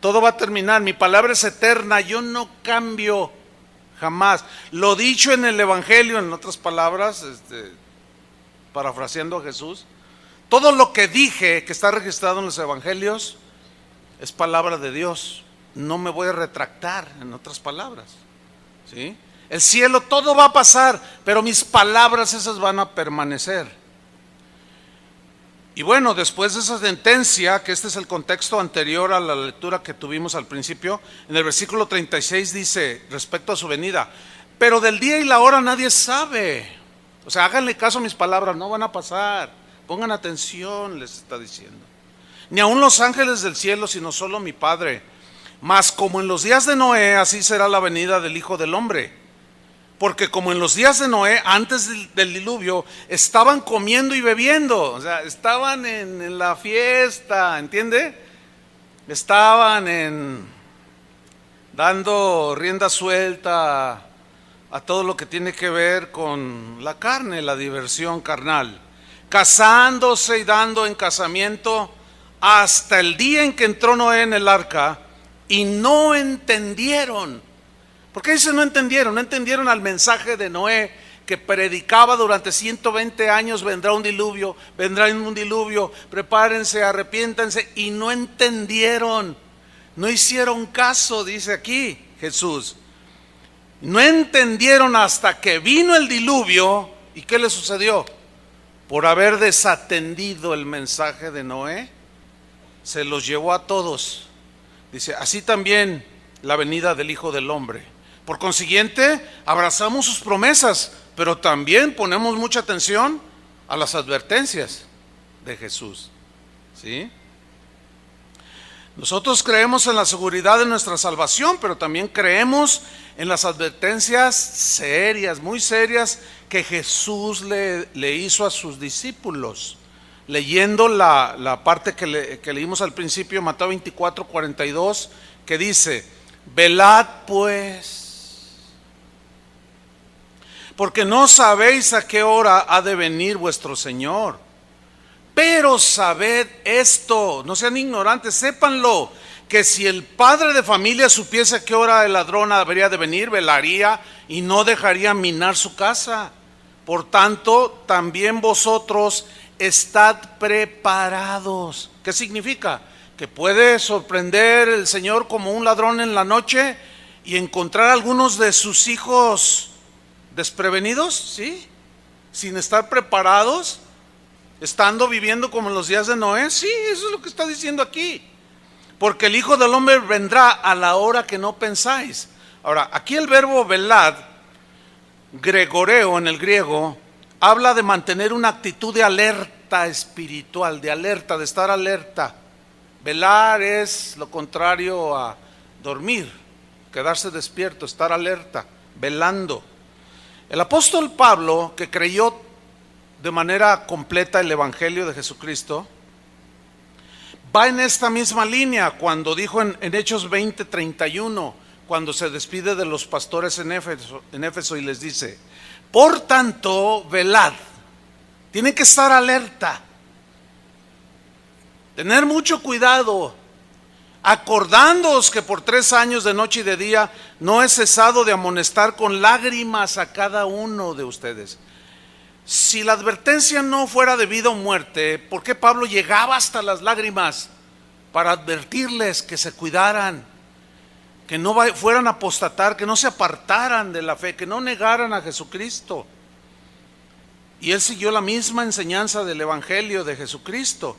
Todo va a terminar, mi palabra es eterna, yo no cambio jamás. Lo dicho en el Evangelio, en otras palabras, parafraseando a Jesús, todo lo que dije que está registrado en los Evangelios es palabra de Dios. No me voy a retractar, en otras palabras, ¿sí? El cielo, todo va a pasar, pero mis palabras esas van a permanecer. Y bueno, después de esa sentencia, que este es el contexto anterior a la lectura que tuvimos al principio, en el versículo 36 dice, respecto a su venida, pero del día y la hora nadie sabe. O sea, háganle caso a mis palabras, no van a pasar. Pongan atención, les está diciendo. Ni aun los ángeles del cielo, sino solo mi Padre. Mas como en los días de Noé, así será la venida del Hijo del Hombre. Porque como en los días de Noé, antes del diluvio, estaban comiendo y bebiendo. O sea, estaban en la fiesta, ¿entiende? Estaban dando rienda suelta a todo lo que tiene que ver con la carne, la diversión carnal. Casándose y dando en casamiento hasta el día en que entró Noé en el arca y no entendieron. ¿Por qué dice no entendieron? No entendieron al mensaje de Noé que predicaba durante 120 años, vendrá un diluvio, prepárense, arrepiéntanse, y no entendieron, no hicieron caso, dice aquí Jesús. No entendieron hasta que vino el diluvio. ¿Y qué le sucedió? Por haber desatendido el mensaje de Noé, se los llevó a todos. Dice, así también la venida del Hijo del Hombre. Por consiguiente, abrazamos sus promesas, pero también ponemos mucha atención a las advertencias de Jesús, ¿sí? Nosotros creemos en la seguridad de nuestra salvación, pero también creemos en las advertencias serias, muy serias, que Jesús le hizo a sus discípulos. Leyendo la parte que leímos al principio, Mateo 24, 42, que dice, velad pues, porque no sabéis a qué hora ha de venir vuestro Señor. Pero sabed esto, no sean ignorantes, sépanlo, que si el padre de familia supiese a qué hora el ladrón habría de venir, velaría y no dejaría minar su casa. Por tanto, también vosotros estad preparados. ¿Qué significa? Que puede sorprender el Señor como un ladrón en la noche y encontrar a algunos de sus hijos desprevenidos, ¿sí? Sin estar preparados, estando viviendo como en los días de Noé. Sí, eso es lo que está diciendo aquí. Porque el Hijo del Hombre vendrá a la hora que no pensáis. Ahora, aquí el verbo velad, gregoreo en el griego, habla de mantener una actitud de alerta espiritual, de alerta, de estar alerta. Velar es lo contrario a dormir, quedarse despierto, estar alerta, velando. El apóstol Pablo, que creyó de manera completa el Evangelio de Jesucristo, va en esta misma línea cuando dijo en Hechos 20:31, cuando se despide de los pastores en Éfeso y les dice, por tanto, velad, tienen que estar alerta, tener mucho cuidado, acordándoos que por 3 años de noche y de día no he cesado de amonestar con lágrimas a cada uno de ustedes. Si la advertencia no fuera de vida o muerte, ¿por qué Pablo llegaba hasta las lágrimas para advertirles que se cuidaran, que no fueran a apostatar, que no se apartaran de la fe, que no negaran a Jesucristo? Y él siguió la misma enseñanza del Evangelio de Jesucristo.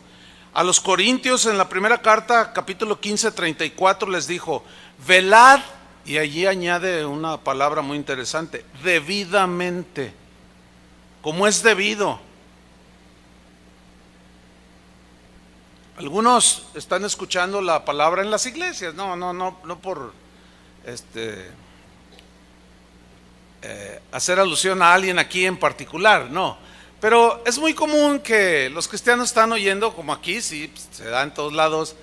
A los Corintios, en la primera carta, capítulo 15, 34, les dijo, velad, y allí añade una palabra muy interesante, debidamente, como es debido. Algunos están escuchando la palabra en las iglesias, no por hacer alusión a alguien aquí en particular, no. Pero es muy común que los cristianos están oyendo, como aquí, sí, se da en todos lados,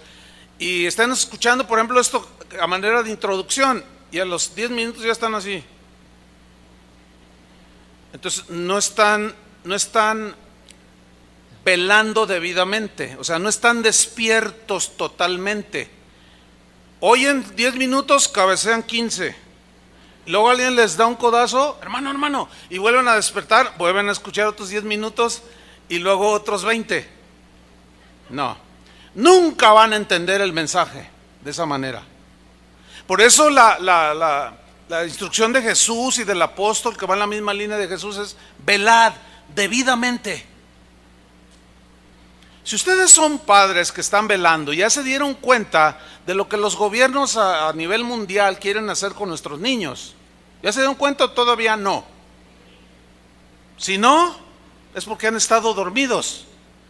y están escuchando, por ejemplo, esto a manera de introducción, y a los 10 minutos ya están así. Entonces no están velando debidamente, o sea, no están despiertos totalmente. Oyen 10 minutos, cabecean 15. Luego alguien les da un codazo, hermano, hermano, y vuelven a despertar, vuelven a escuchar otros 10 minutos y luego otros 20. No, nunca van a entender el mensaje de esa manera. Por eso la instrucción de Jesús y del apóstol que va en la misma línea de Jesús es: velad debidamente. Si ustedes son padres que están velando, ya se dieron cuenta de lo que los gobiernos a nivel mundial quieren hacer con nuestros niños. ¿Ya se dieron cuenta o todavía no? Si no, es porque han estado dormidos.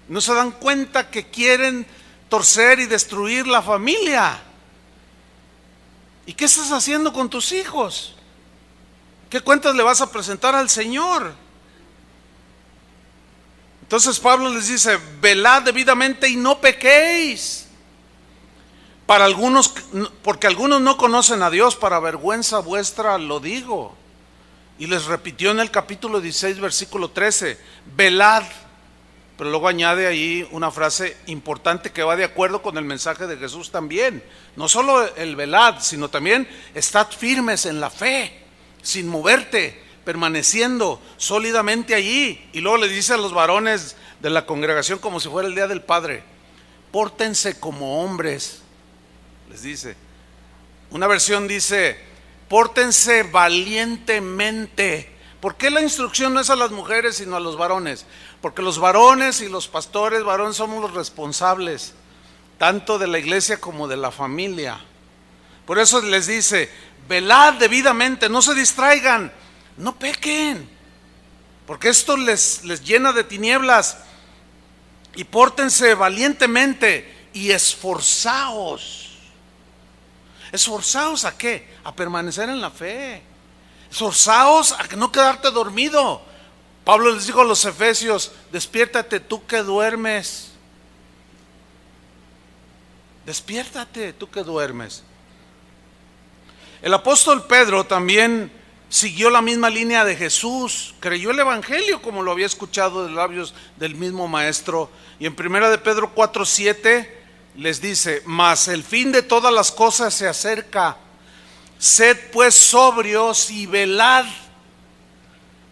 No se dan cuenta que quieren torcer y destruir la familia. ¿Y qué estás haciendo con tus hijos? ¿Qué cuentas le vas a presentar al Señor? Entonces Pablo les dice: velad debidamente y no pequéis. Para algunos, porque algunos no conocen a Dios, para vergüenza vuestra lo digo. Y les repitió en el capítulo 16, versículo 13: velad. Pero luego añade ahí una frase importante que va de acuerdo con el mensaje de Jesús también. No solo el velad, sino también estad firmes en la fe, sin moverte, permaneciendo sólidamente allí. Y luego le dice a los varones de la congregación, como si fuera el día del Padre: pórtense como hombres, les dice. Una versión dice: pórtense valientemente. ¿Por qué la instrucción no es a las mujeres sino a los varones? Porque los varones y los pastores varones somos los responsables tanto de la iglesia como de la familia. Por eso les dice: velad debidamente, no se distraigan, no pequen, porque esto les llena de tinieblas. Y pórtense valientemente y esforzaos. ¿Esforzaos a qué? A permanecer en la fe. Esforzaos a no quedarte dormido. Pablo les dijo a los efesios: despiértate tú que duermes. Despiértate tú que duermes. El apóstol Pedro también siguió la misma línea de Jesús, creyó el evangelio como lo había escuchado de labios del mismo maestro. Y en 1 de Pedro 4:7 les dice: mas el fin de todas las cosas se acerca, sed pues sobrios y velad.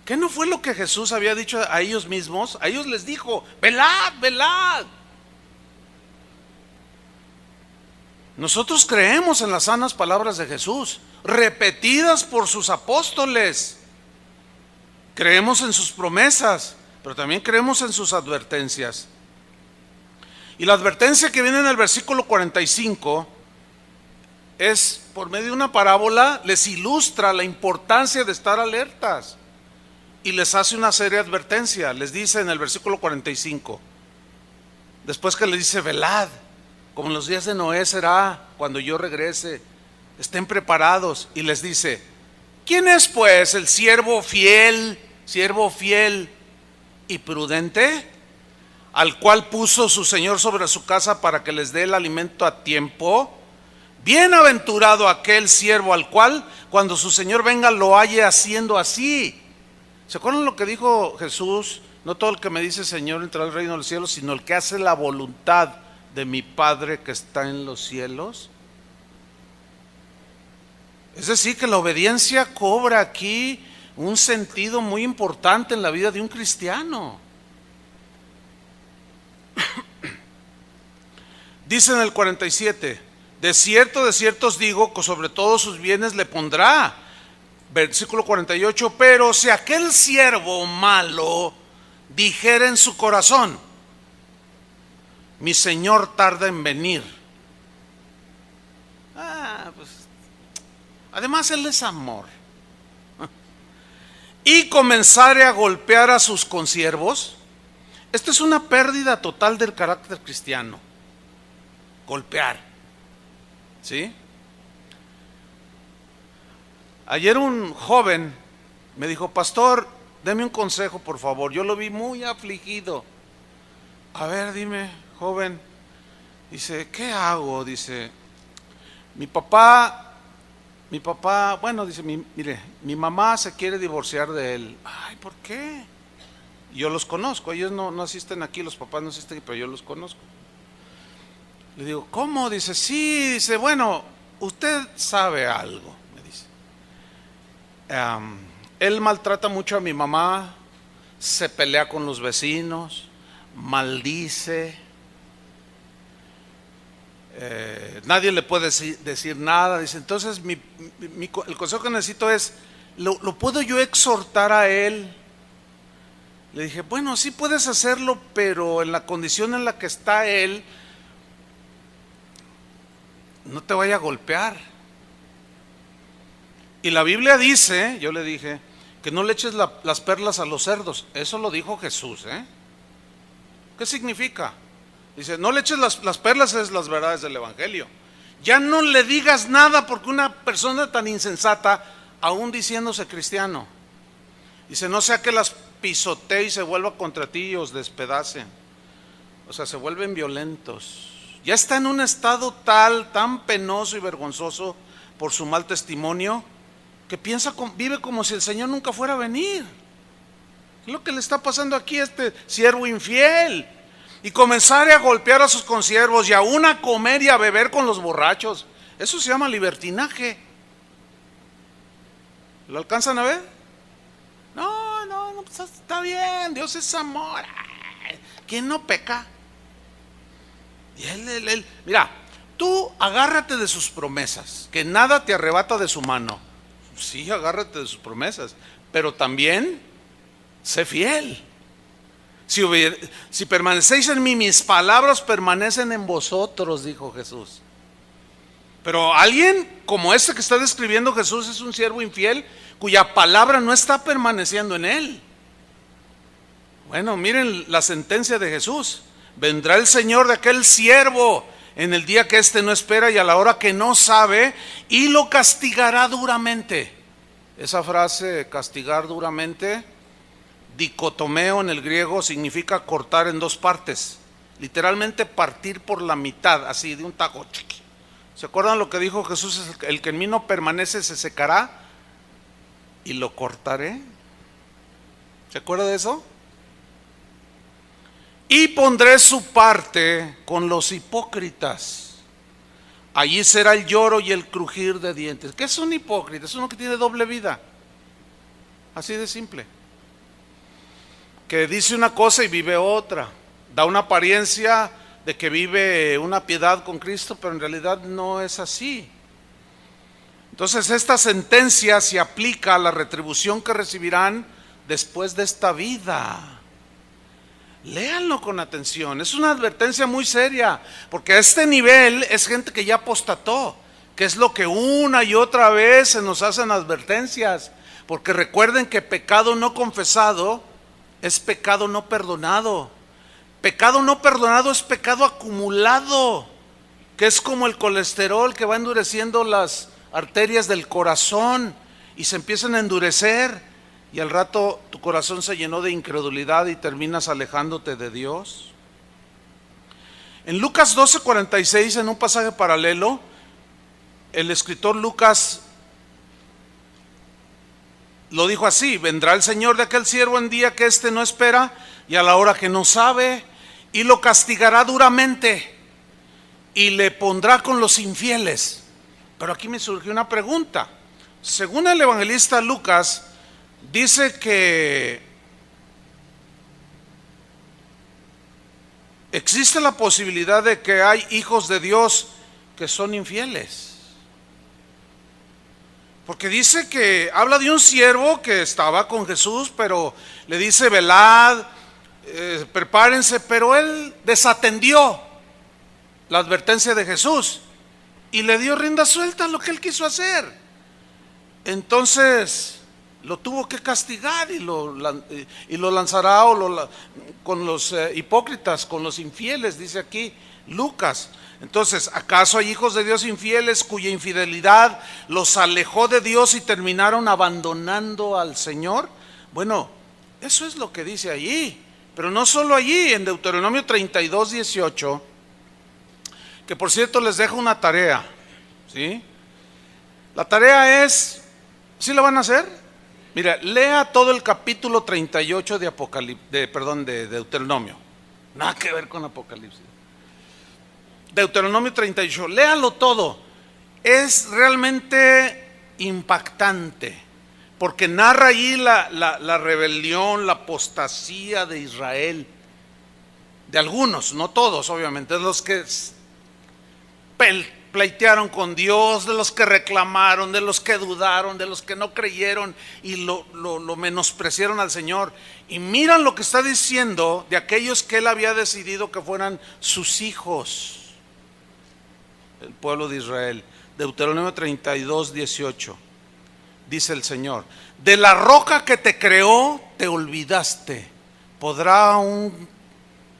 ¿Qué no fue lo que Jesús había dicho a ellos mismos? A ellos les dijo: velad, velad. Nosotros creemos en las sanas palabras de Jesús, repetidas por sus apóstoles. Creemos en sus promesas, pero también creemos en sus advertencias. Y la advertencia que viene en el versículo 45 es por medio de una parábola, les ilustra la importancia de estar alertas y les hace una seria advertencia. Les dice en el versículo 45, después que les dice: velad, como en los días de Noé será cuando yo regrese, estén preparados. Y les dice: ¿quién es pues el siervo fiel y prudente, al cual puso su Señor sobre su casa para que les dé el alimento a tiempo? Bienaventurado aquel siervo al cual cuando su Señor venga lo halle haciendo así. ¿Se acuerdan lo que dijo Jesús? No todo el que me dice Señor entrará al reino de los cielos, sino el que hace la voluntad de mi Padre que está en los cielos. Es decir, que la obediencia cobra aquí un sentido muy importante en la vida de un cristiano. Dice en el 47: de cierto os digo que sobre todos sus bienes le pondrá. Versículo 48: pero si aquel siervo malo dijera en su corazón: mi Señor tarda en venir. Pues, además Él es amor. Y comenzare a golpear a sus consiervos. Esto es una pérdida total del carácter cristiano. Golpear. ¿Sí? Ayer un joven me dijo: pastor, deme un consejo por favor, yo lo vi muy afligido. A ver, dime, joven. Dice: ¿qué hago? Dice: mi papá, bueno, dice, mire, mi mamá se quiere divorciar de él. Ay, ¿por qué? Yo los conozco, ellos no asisten aquí, los papás no asisten, pero yo los conozco. Le digo: ¿cómo? Dice: sí, dice, bueno, usted sabe algo, me dice. Él maltrata mucho a mi mamá, se pelea con los vecinos, maldice. Nadie le puede decir nada. Dice, entonces el consejo que necesito es, ¿lo puedo yo exhortar a él? Le dije, bueno, sí puedes hacerlo, pero en la condición en la que está él, no te vaya a golpear. Y la Biblia dice, yo le dije, que no le eches las perlas a los cerdos. Eso lo dijo Jesús, ¿Qué significa? Dice, no le eches las perlas, es las verdades del Evangelio. Ya no le digas nada, porque una persona tan insensata, aún diciéndose cristiano, dice, no sea que las pisotee y se vuelva contra ti y os despedacen. O sea, se vuelven violentos. Ya está en un estado tan penoso y vergonzoso por su mal testimonio, que vive como si el Señor nunca fuera a venir. Es lo que le está pasando aquí a este siervo infiel. Y comenzar a golpear a sus consiervos y aún a comer y a beber con los borrachos. Eso se llama libertinaje. ¿Lo alcanzan a ver? No, pues está bien, Dios es amor. ¿Quién no peca? Y él, mira, tú agárrate de sus promesas, que nada te arrebata de su mano. Sí, agárrate de sus promesas, pero también sé fiel. Si permanecéis en mí, mis palabras permanecen en vosotros, dijo Jesús. Pero alguien como este que está describiendo Jesús es un siervo infiel cuya palabra no está permaneciendo en él. Bueno, miren la sentencia de Jesús. Vendrá el Señor de aquel siervo en el día que éste no espera y a la hora que no sabe, y lo castigará duramente. Esa frase, castigar duramente, dicotomeo en el griego, significa cortar en dos partes. Literalmente partir por la mitad, así de un tajo. ¿Se acuerdan lo que dijo Jesús? El que en mí no permanece se secará y lo cortaré. ¿Se acuerda de eso? Y pondré su parte con los hipócritas. Allí será el lloro y el crujir de dientes. ¿Qué es un hipócrita? Es uno que tiene doble vida. Así de simple. Que dice una cosa y vive otra. Da una apariencia de que vive una piedad con Cristo, pero en realidad no es así. Entonces esta sentencia se aplica a la retribución que recibirán después de esta vida. Léanlo con atención, es una advertencia muy seria, porque a este nivel es gente que ya apostató, que es lo que una y otra vez se nos hacen advertencias, porque recuerden que pecado no confesado es pecado no perdonado. Pecado no perdonado es pecado acumulado, que es como el colesterol que va endureciendo las arterias del corazón y se empiezan a endurecer. Y al rato tu corazón se llenó de incredulidad y terminas alejándote de Dios. En Lucas 12:46, en un pasaje paralelo, el escritor Lucas lo dijo así: vendrá el Señor de aquel siervo en día que éste no espera y a la hora que no sabe, y lo castigará duramente y le pondrá con los infieles. Pero aquí me surgió una pregunta. Según el evangelista Lucas, dice que existe la posibilidad de que hay hijos de Dios que son infieles. Porque dice que habla de un siervo que estaba con Jesús, pero le dice: velad, prepárense, pero él desatendió la advertencia de Jesús y le dio rienda suelta a lo que él quiso hacer. Entonces lo tuvo que castigar y lo lanzará con los hipócritas, con los infieles, dice aquí Lucas. Entonces, ¿acaso hay hijos de Dios infieles cuya infidelidad los alejó de Dios y terminaron abandonando al Señor? Bueno, eso es lo que dice allí, pero no solo allí. En Deuteronomio 32:18, que por cierto les dejo una tarea, ¿sí? La tarea es, ¿sí la van a hacer? Mira, lea todo el capítulo 38 de Deuteronomio. Nada que ver con Apocalipsis. Deuteronomio 38, léalo todo. es realmente impactante, porque narra allí la rebelión, la apostasía de Israel, de algunos, no todos obviamente, de los que pleitearon con Dios, de los que reclamaron, de los que dudaron, de los que no creyeron y lo menospreciaron al Señor. Y miran lo que está diciendo de aquellos que Él había decidido que fueran sus hijos, el pueblo de Israel. Deuteronomio 32, 18. Dice el Señor: de la roca que te creó te olvidaste. ¿Podrá un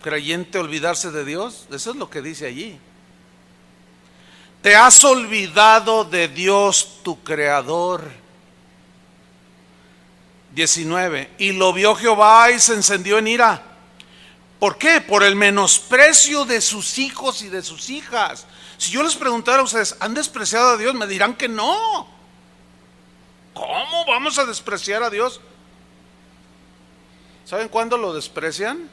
creyente olvidarse de Dios? Eso es lo que dice allí. Te has olvidado de Dios tu creador. 19. Y lo vio Jehová y se encendió en ira. ¿Por qué? Por el menosprecio de sus hijos y de sus hijas. Si yo les preguntara a ustedes, ¿han despreciado a Dios? Me dirán que no. ¿Cómo vamos a despreciar a Dios? ¿Saben cuándo lo desprecian?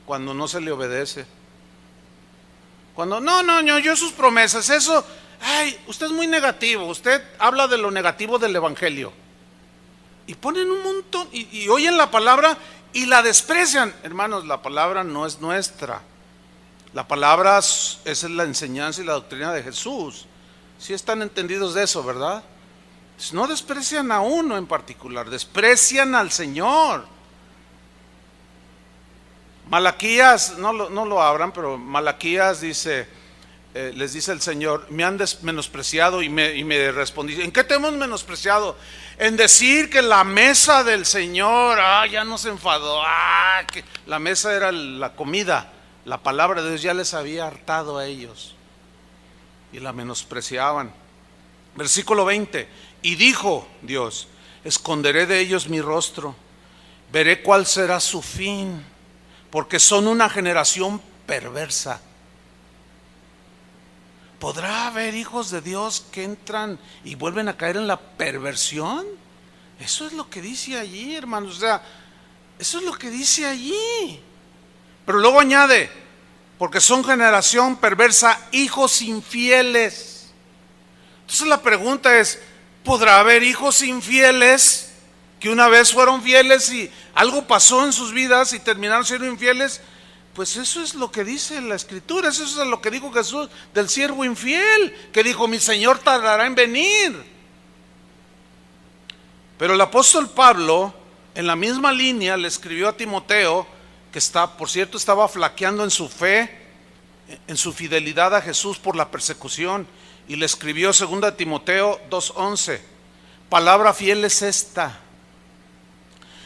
Cuando no se le obedece. Cuando no, yo sus promesas, eso, ay, usted es muy negativo, usted habla de lo negativo del evangelio. Y ponen un montón, y oyen la palabra y la desprecian. Hermanos, la palabra no es nuestra. La palabra es la enseñanza y la doctrina de Jesús. Si están entendidos de eso, ¿verdad? No desprecian a uno en particular, desprecian al Señor. Malaquías, no lo abran, pero Malaquías dice, les dice el Señor: me han menospreciado, y me respondí: ¿en qué te hemos menospreciado? En decir que la mesa del Señor, ya no se enfadó, que la mesa era la comida, la palabra de Dios ya les había hartado a ellos y la menospreciaban. Versículo 20: y dijo Dios: esconderé de ellos mi rostro, veré cuál será su fin, porque son una generación perversa. ¿Podrá haber hijos de Dios que entran y vuelven a caer en la perversión? Eso es lo que dice allí, hermanos. O sea, eso es lo que dice allí. Pero luego añade: porque son generación perversa, hijos infieles. Entonces la pregunta es: ¿podrá haber hijos infieles que una vez fueron fieles y algo pasó en sus vidas y terminaron siendo infieles? Pues eso es lo que dice la Escritura, eso es lo que dijo Jesús del siervo infiel, que dijo: mi Señor tardará en venir. Pero el apóstol Pablo, en la misma línea, le escribió a Timoteo, que por cierto estaba flaqueando en su fe, en su fidelidad a Jesús por la persecución, y le escribió 2 Timoteo 2:11: palabra fiel es esta: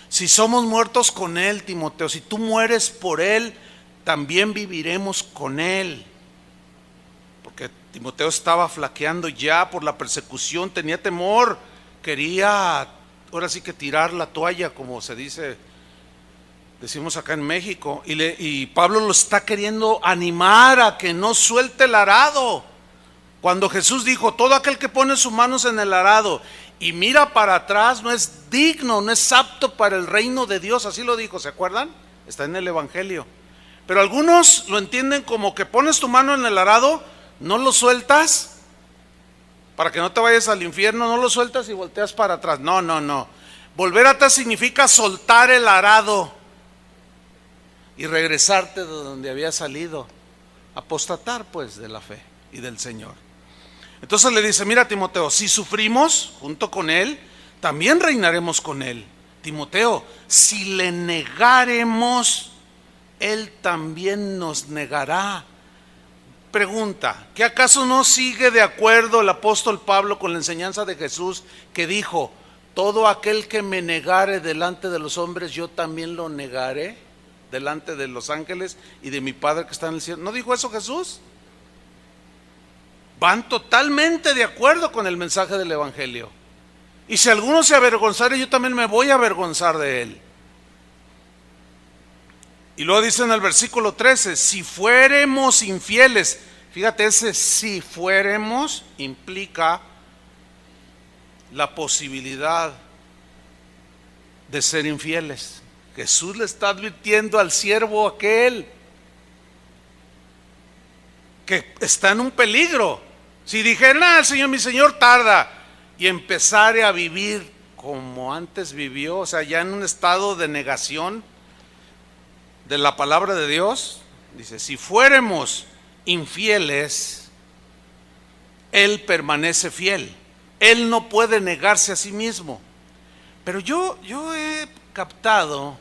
si somos muertos con Él, Timoteo, si tú mueres por Él, también viviremos con Él. Porque Timoteo estaba flaqueando ya por la persecución, tenía temor, quería ahora sí que tirar la toalla, como se dice, decimos acá en México, y Pablo lo está queriendo animar a que no suelte el arado. Cuando Jesús dijo: todo aquel que pone sus manos en el arado y mira para atrás no es digno, no es apto para el reino de Dios. Así lo dijo, ¿se acuerdan? Está en el Evangelio. Pero algunos lo entienden como que pones tu mano en el arado, no lo sueltas para que no te vayas al infierno, no lo sueltas y volteas para atrás. No. Volver atrás significa soltar el arado y regresarte de donde había salido, apostatar pues de la fe y del Señor. Entonces le dice: mira, Timoteo, si sufrimos junto con Él, también reinaremos con Él. Timoteo, si le negaremos, Él también nos negará. Pregunta: ¿qué acaso no sigue de acuerdo el apóstol Pablo con la enseñanza de Jesús, que dijo: todo aquel que me negare delante de los hombres, yo también lo negaré delante de los ángeles y de mi Padre que está en el cielo? ¿No dijo eso Jesús? Van totalmente de acuerdo con el mensaje del Evangelio. Y si alguno se avergonzare, yo también me voy a avergonzar de él. Y luego dice en el versículo 13: si fuéremos infieles. Fíjate, ese si fuéremos implica la posibilidad de ser infieles. Jesús le está advirtiendo al siervo aquel que está en un peligro. Si dijeran, el Señor, mi Señor tarda, y empezare a vivir como antes vivió, o sea, ya en un estado de negación de la palabra de Dios, dice, si fuéramos infieles, Él permanece fiel. Él no puede negarse a sí mismo. Pero yo he captado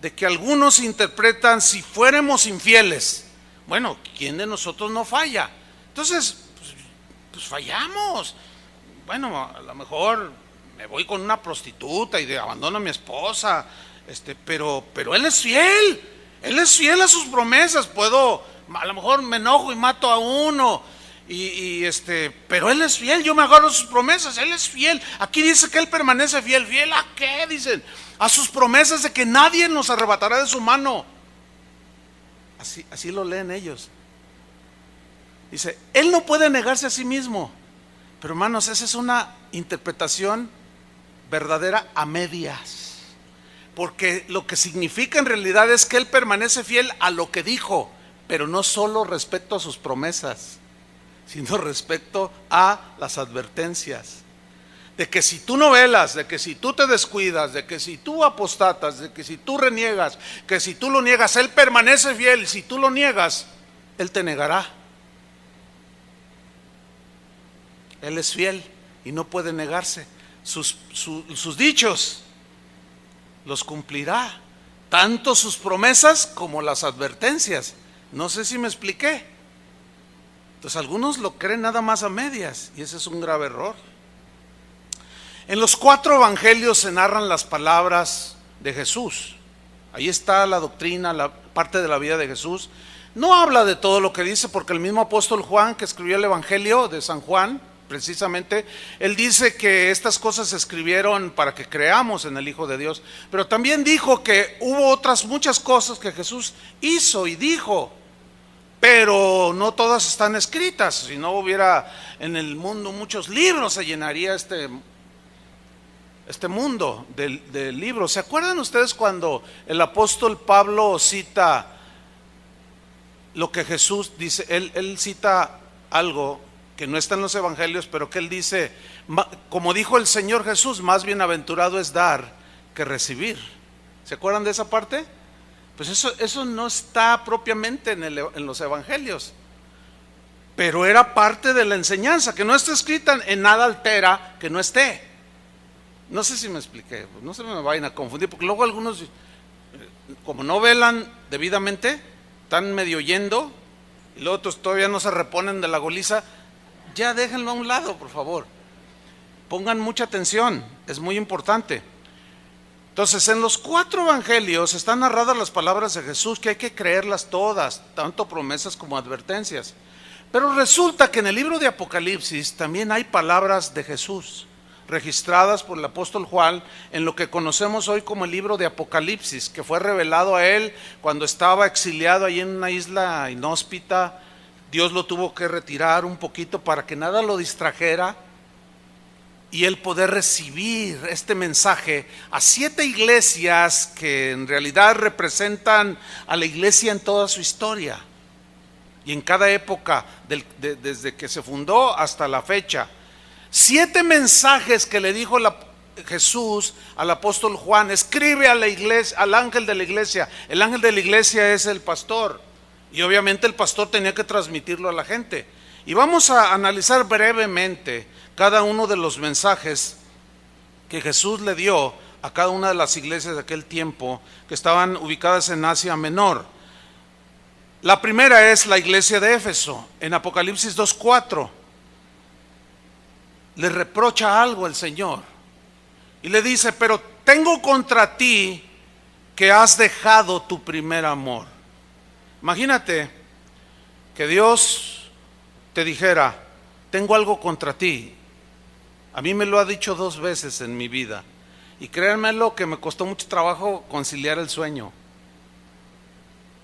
de que algunos interpretan, si fuéramos infieles, bueno, ¿quién de nosotros no falla? Entonces, pues fallamos. Bueno, a lo mejor me voy con una prostituta y abandono a mi esposa, pero Él es fiel a sus promesas. Puedo, a lo mejor me enojo y mato a uno, pero Él es fiel, yo me agarro a sus promesas, Él es fiel. Aquí dice que Él permanece fiel. ¿Fiel a qué? Dicen, a sus promesas de que nadie nos arrebatará de su mano. Así lo leen ellos. Dice, Él no puede negarse a sí mismo. Pero hermanos, esa es una interpretación verdadera a medias. Porque lo que significa en realidad es que Él permanece fiel a lo que dijo, pero no solo respecto a sus promesas, sino respecto a las advertencias. De que si tú no velas, de que si tú te descuidas, de que si tú apostatas, de que si tú reniegas, que si tú lo niegas, Él permanece fiel. Si tú lo niegas, Él te negará. Él es fiel y no puede negarse. Sus dichos los cumplirá, tanto sus promesas como las advertencias. No sé si me expliqué. Entonces algunos lo creen nada más a medias, y ese es un grave error. En los 4 evangelios se narran las palabras de Jesús. Ahí está la doctrina, la parte de la vida de Jesús. No habla de todo lo que dice, porque el mismo apóstol Juan, que escribió el evangelio de San Juan, precisamente, él dice que estas cosas se escribieron para que creamos en el Hijo de Dios, pero también dijo que hubo otras muchas cosas que Jesús hizo y dijo, pero no todas están escritas. Si no hubiera en el mundo muchos libros, se llenaría este mundo de libros. ¿Se acuerdan ustedes cuando el apóstol Pablo cita lo que Jesús dice? Él cita algo que no está en los evangelios, pero que él dice, como dijo el Señor Jesús, más bienaventurado es dar que recibir. ¿Se acuerdan de esa parte? Pues eso no está propiamente en los evangelios, pero era parte de la enseñanza. Que no esté escrita en nada altera que no esté. No sé si me expliqué, no se me vayan a confundir, porque luego algunos, como no velan debidamente, están medio yendo, y luego otros todavía no se reponen de la goliza. Ya déjenlo a un lado, por favor. Pongan mucha atención, es muy importante. Entonces, en los 4 evangelios están narradas las palabras de Jesús, que hay que creerlas todas, tanto promesas como advertencias. Pero resulta que en el libro de Apocalipsis también hay palabras de Jesús, registradas por el apóstol Juan en lo que conocemos hoy como el libro de Apocalipsis, que fue revelado a él cuando estaba exiliado ahí en una isla inhóspita. Dios lo tuvo que retirar un poquito para que nada lo distrajera y él poder recibir este mensaje a 7 iglesias que en realidad representan a la iglesia en toda su historia y en cada época desde que se fundó hasta la fecha. 7 mensajes que le dijo Jesús al apóstol Juan: escribe a la iglesia, al ángel de la iglesia. El ángel de la iglesia es el pastor, y obviamente el pastor tenía que transmitirlo a la gente. Y vamos a analizar brevemente cada uno de los mensajes que Jesús le dio a cada una de las iglesias de aquel tiempo que estaban ubicadas en Asia Menor. La primera es la iglesia de Éfeso. En Apocalipsis 2:4 le reprocha algo el Señor y le dice: pero tengo contra ti que has dejado tu primer amor. Imagínate que Dios te dijera: tengo algo contra ti. A mí me lo ha dicho 2 veces en mi vida, y créanmelo que me costó mucho trabajo conciliar el sueño.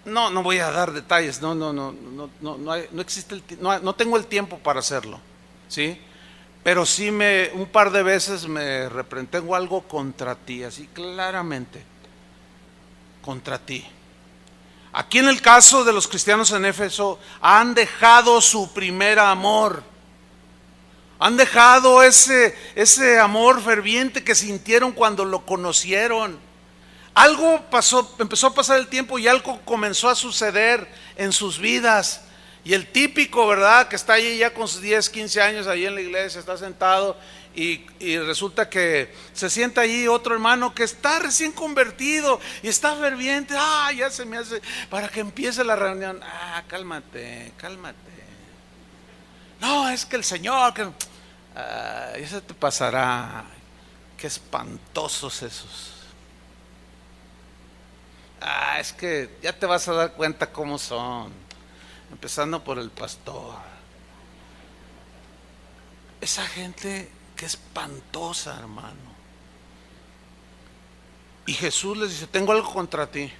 No voy a dar detalles, no existe no tengo el tiempo para hacerlo, ¿sí? Pero sí un par de veces me reprendí: tengo algo contra ti, así claramente, contra ti. Aquí en el caso de los cristianos en Éfeso, han dejado su primer amor. Han dejado ese amor ferviente que sintieron cuando lo conocieron. Algo pasó, empezó a pasar el tiempo y algo comenzó a suceder en sus vidas. Y el típico, ¿verdad?, que está allí ya con sus 10, 15 años ahí en la iglesia, está sentado y resulta que se sienta allí otro hermano que está recién convertido y está ferviente. Ya se me hace para que empiece la reunión. Cálmate. No, es que el Señor, eso te pasará. Qué espantosos esos. Es que ya te vas a dar cuenta cómo son, empezando por el pastor. Esa gente, qué espantosa, hermano. Y Jesús les dice: tengo algo contra ti.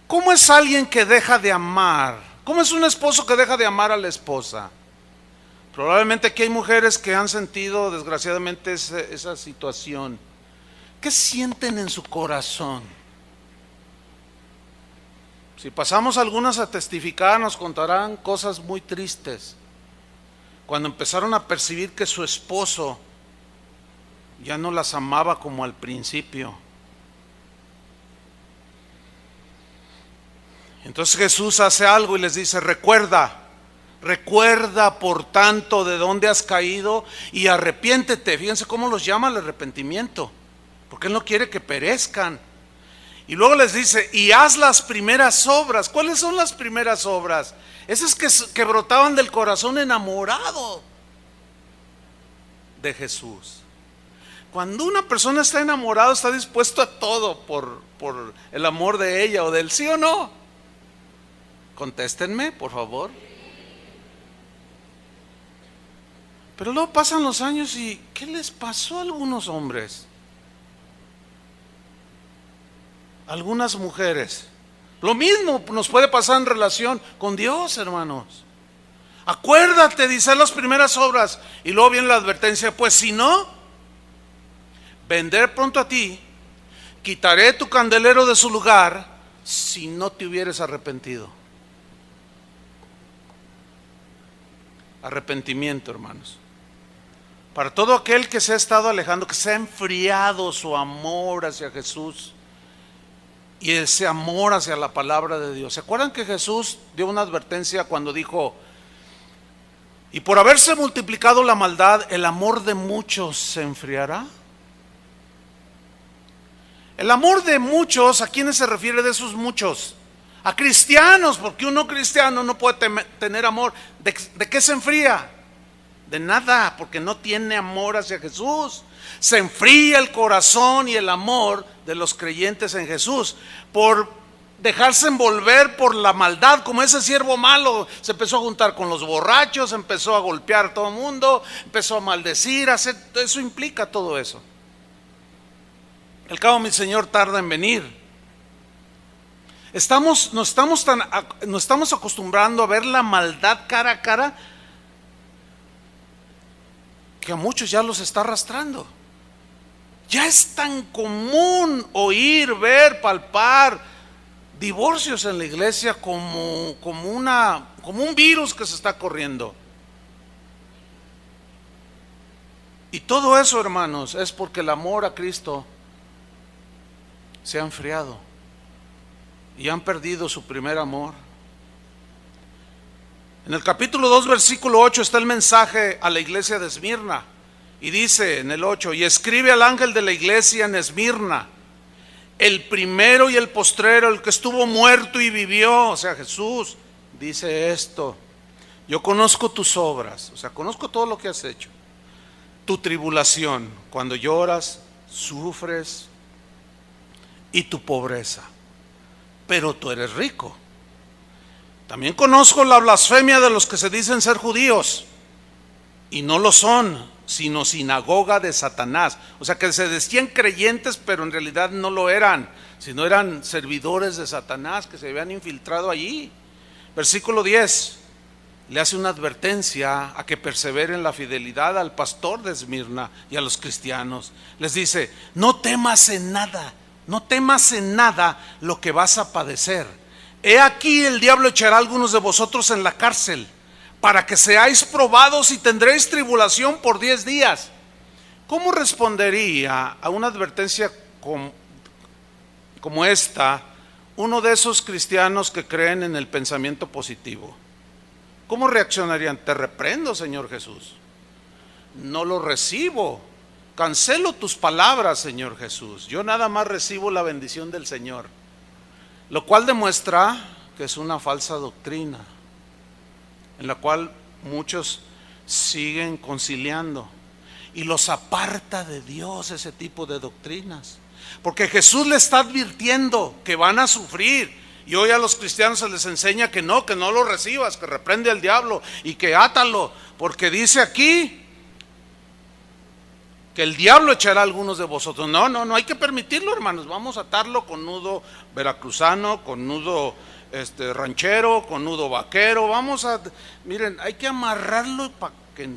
¿Cómo es alguien que deja de amar? ¿Cómo es un esposo que deja de amar a la esposa? Probablemente aquí hay mujeres que han sentido desgraciadamente esa situación. ¿Qué sienten en su corazón? Si pasamos algunas a testificar, nos contarán cosas muy tristes. Cuando empezaron a percibir que su esposo ya no las amaba como al principio. Entonces Jesús hace algo y les dice: recuerda por tanto de dónde has caído y arrepiéntete. Fíjense cómo los llama el arrepentimiento, porque Él no quiere que perezcan. Y luego les dice: y haz las primeras obras. ¿Cuáles son las primeras obras? Esas que brotaban del corazón enamorado de Jesús. Cuando una persona está enamorada, está dispuesto a todo por el amor de ella o de él, ¿sí o no? Contéstenme, por favor. Pero luego pasan los años y ¿qué les pasó a algunos hombres? Algunas mujeres. Lo mismo nos puede pasar en relación con Dios, hermanos. Acuérdate, dice, las primeras obras. Y luego viene la advertencia: pues si no, vendré pronto a ti, quitaré tu candelero de su lugar, si no te hubieres arrepentido. Arrepentimiento, hermanos. Para todo aquel que se ha estado alejando, que se ha enfriado su amor hacia Jesús y ese amor hacia la palabra de Dios. ¿Se acuerdan que Jesús dio una advertencia cuando dijo: y por haberse multiplicado la maldad, el amor de muchos se enfriará? El amor de muchos, ¿a quiénes se refiere de esos muchos? A cristianos, porque un no cristiano no puede tener amor. ¿De qué se enfría? De nada, porque no tiene amor hacia Jesús. Se enfría el corazón y el amor de los creyentes en Jesús por dejarse envolver por la maldad, como ese siervo malo. Se empezó a juntar con los borrachos, empezó a golpear a todo el mundo, empezó a maldecir, eso implica todo eso. Al cabo, mi Señor tarda en venir. Nos estamos acostumbrando a ver la maldad cara a cara, que a muchos ya los está arrastrando. Ya es tan común oír, ver, palpar divorcios en la iglesia como un virus que se está corriendo. Y todo eso, hermanos, es porque el amor a Cristo se ha enfriado y han perdido su primer amor. En el capítulo 2, versículo 8 está el mensaje a la iglesia de Esmirna. Y dice en el 8: y escribe al ángel de la iglesia en Esmirna, el primero y el postrero, el que estuvo muerto y vivió, o sea, Jesús, dice esto: yo conozco tus obras, o sea, conozco todo lo que has hecho, tu tribulación, cuando lloras, sufres, y tu pobreza, pero tú eres rico. También conozco la blasfemia de los que se dicen ser judíos y no lo son, sino sinagoga de Satanás. O sea, que se decían creyentes, pero en realidad no lo eran, sino eran servidores de Satanás que se habían infiltrado allí. Versículo 10 le hace una advertencia a que perseveren la fidelidad al pastor de Esmirna y a los cristianos. Les dice: no temas en nada, no temas en nada lo que vas a padecer. He aquí, el diablo echará a algunos de vosotros en la cárcel para que seáis probados y tendréis tribulación por 10 días. ¿Cómo respondería a una advertencia como esta uno de esos cristianos que creen en el pensamiento positivo? ¿Cómo reaccionarían? Te reprendo, Señor Jesús. No lo recibo. Cancelo tus palabras, Señor Jesús. Yo nada más recibo la bendición del Señor. Lo cual demuestra que es una falsa doctrina, en la cual muchos siguen conciliando y los aparta de Dios ese tipo de doctrinas. Porque Jesús le está advirtiendo que van a sufrir. Y hoy a los cristianos se les enseña que no lo recibas, que reprende al diablo y que átalo, porque dice aquí que el diablo echará a algunos de vosotros. No hay que permitirlo, hermanos. Vamos a atarlo con nudo veracruzano, con nudo ranchero, con nudo vaquero. Miren, hay que amarrarlo para que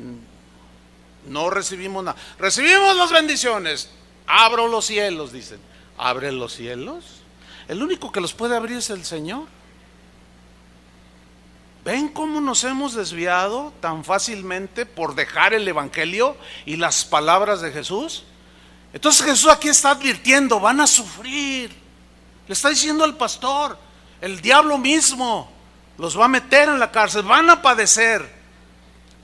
no recibimos nada. Recibimos las bendiciones. Abro los cielos, dicen. ¿Abre los cielos? El único que los puede abrir es el Señor. ¿Ven cómo nos hemos desviado tan fácilmente por dejar el Evangelio y las palabras de Jesús? Entonces Jesús aquí está advirtiendo, van a sufrir. Le está diciendo al pastor, el diablo mismo los va a meter en la cárcel, van a padecer.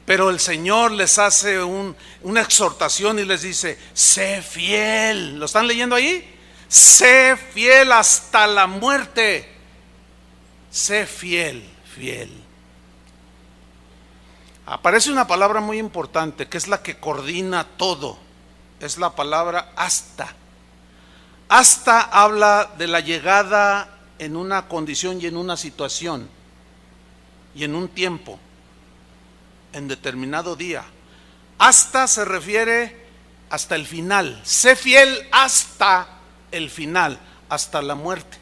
Pero el Señor les hace una exhortación y les dice, sé fiel. ¿Lo están leyendo ahí? Sé fiel hasta la muerte. Sé fiel. Aparece una palabra muy importante que es la que coordina todo. Es la palabra hasta. Hasta habla de la llegada en una condición y en una situación y en un tiempo, en determinado día. Hasta se refiere hasta el final. Sé fiel hasta el final, hasta la muerte.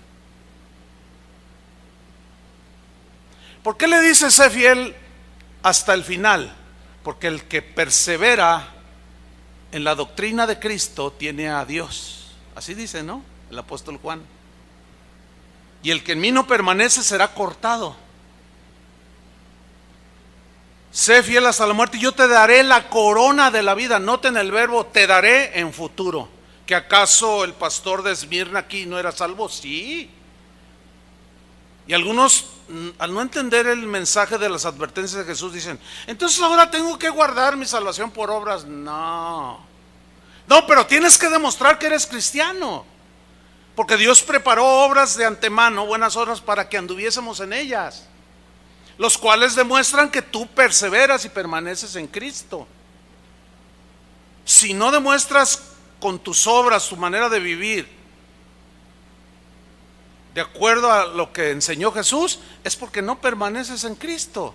¿Por qué le dice sé fiel hasta el final? Porque el que persevera en la doctrina de Cristo tiene a Dios. Así dice, ¿no? El apóstol Juan. Y el que en mí no permanece será cortado. Sé fiel hasta la muerte y yo te daré la corona de la vida. Noten el verbo te daré en futuro. ¿Que acaso el pastor de Esmirna aquí no era salvo? Sí. Y algunos, al no entender el mensaje de las advertencias de Jesús, dicen, entonces ahora tengo que guardar mi salvación por obras. No, pero tienes que demostrar que eres cristiano, porque Dios preparó obras de antemano, buenas obras, para que anduviésemos en ellas, los cuales demuestran que tú perseveras y permaneces en Cristo. Si no demuestras con tus obras tu manera de vivir de acuerdo a lo que enseñó Jesús, es porque no permaneces en Cristo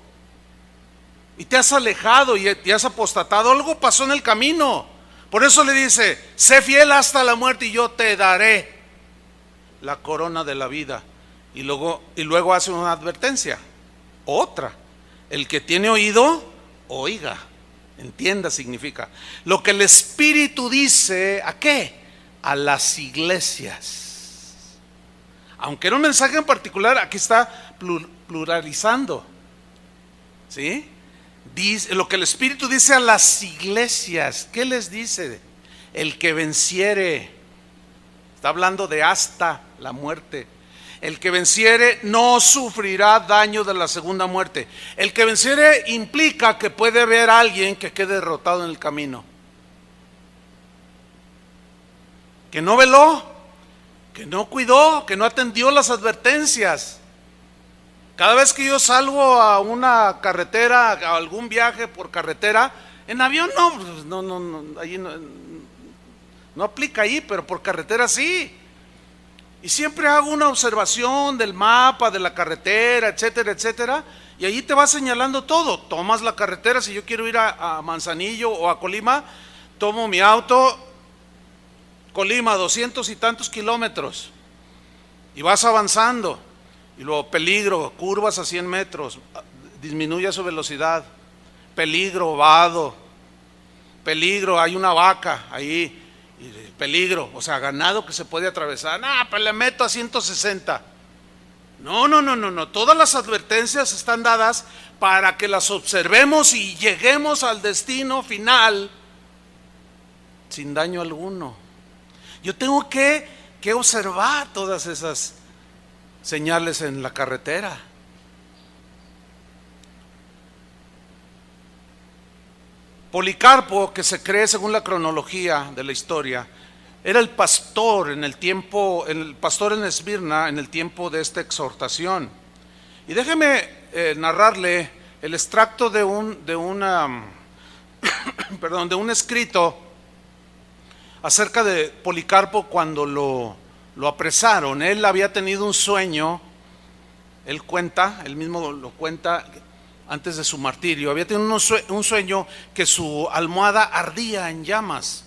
y te has alejado y te has apostatado. Algo pasó en el camino. Por eso le dice, sé fiel hasta la muerte y yo te daré la corona de la vida. Y luego hace una advertencia, otra: el que tiene oído, oiga. Entienda, significa lo que el Espíritu dice, ¿a qué? A las iglesias. Aunque era un mensaje en particular, aquí está pluralizando, ¿sí? Dice, lo que el Espíritu dice a las iglesias. ¿Qué les dice? El que venciere. Está hablando de hasta la muerte. El que venciere no sufrirá daño de la segunda muerte. El que venciere implica que puede haber alguien que quede derrotado en el camino, que no veló, que no cuidó, que no atendió las advertencias. Cada vez que yo salgo a una carretera, a algún viaje por carretera, en avión no aplica ahí, pero por carretera sí. Y siempre hago una observación del mapa, de la carretera, etcétera, etcétera. Y ahí te va señalando todo. Tomas la carretera, si yo quiero ir a Manzanillo o a Colima, tomo mi auto, Colima, 200 y tantos kilómetros. Y vas avanzando. Y luego peligro, curvas a 100 metros, disminuye su velocidad. Peligro, vado. Peligro, hay una vaca ahí. Peligro, o sea, ganado que se puede atravesar. Pues le meto a 160. No, no, no, no, no. Todas las advertencias están dadas para que las observemos y lleguemos al destino final sin daño alguno. Yo tengo que observar todas esas señales en la carretera. Policarpo, que se cree según la cronología de la historia, era el pastor en el pastor en Esmirna en el tiempo de esta exhortación. Y déjeme narrarle el extracto de un escrito acerca de Policarpo cuando lo apresaron. Él había tenido un sueño, él mismo lo cuenta antes de su martirio. Había tenido un sueño que su almohada ardía en llamas.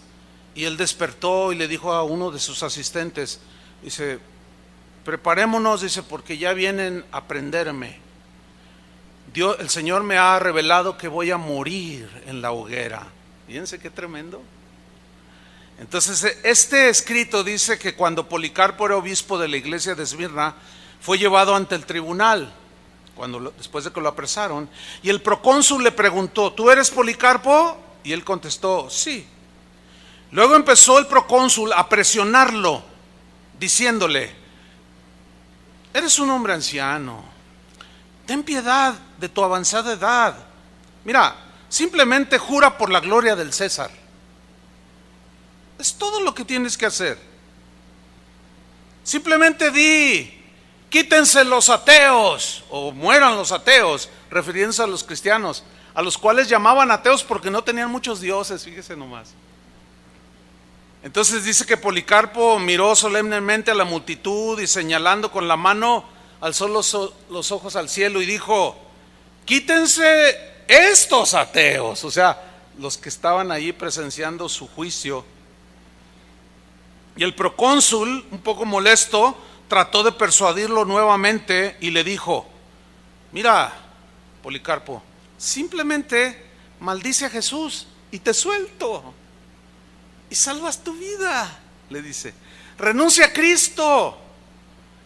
Y él despertó y le dijo a uno de sus asistentes, dice, preparémonos, dice, porque ya vienen a prenderme. El Señor me ha revelado que voy a morir en la hoguera. Fíjense qué tremendo. Entonces, este escrito dice que cuando Policarpo era obispo de la iglesia de Esmirna, fue llevado ante el tribunal, después de que lo apresaron, y el procónsul le preguntó, ¿tú eres Policarpo? Y él contestó, sí. Luego empezó el procónsul a presionarlo, diciéndole, eres un hombre anciano, ten piedad de tu avanzada edad. Mira, simplemente jura por la gloria del César. Es todo lo que tienes que hacer. Simplemente di, quítense los ateos, o mueran los ateos, refiriéndose a los cristianos, a los cuales llamaban ateos porque no tenían muchos dioses, fíjese nomás. Entonces dice que Policarpo miró solemnemente a la multitud y señalando con la mano, alzó los ojos al cielo y dijo, quítense estos ateos, o sea, los que estaban allí presenciando su juicio. Y el procónsul, un poco molesto, trató de persuadirlo nuevamente y le dijo, mira, Policarpo, simplemente maldice a Jesús y te suelto. Y salvas tu vida, le dice. Renuncia a Cristo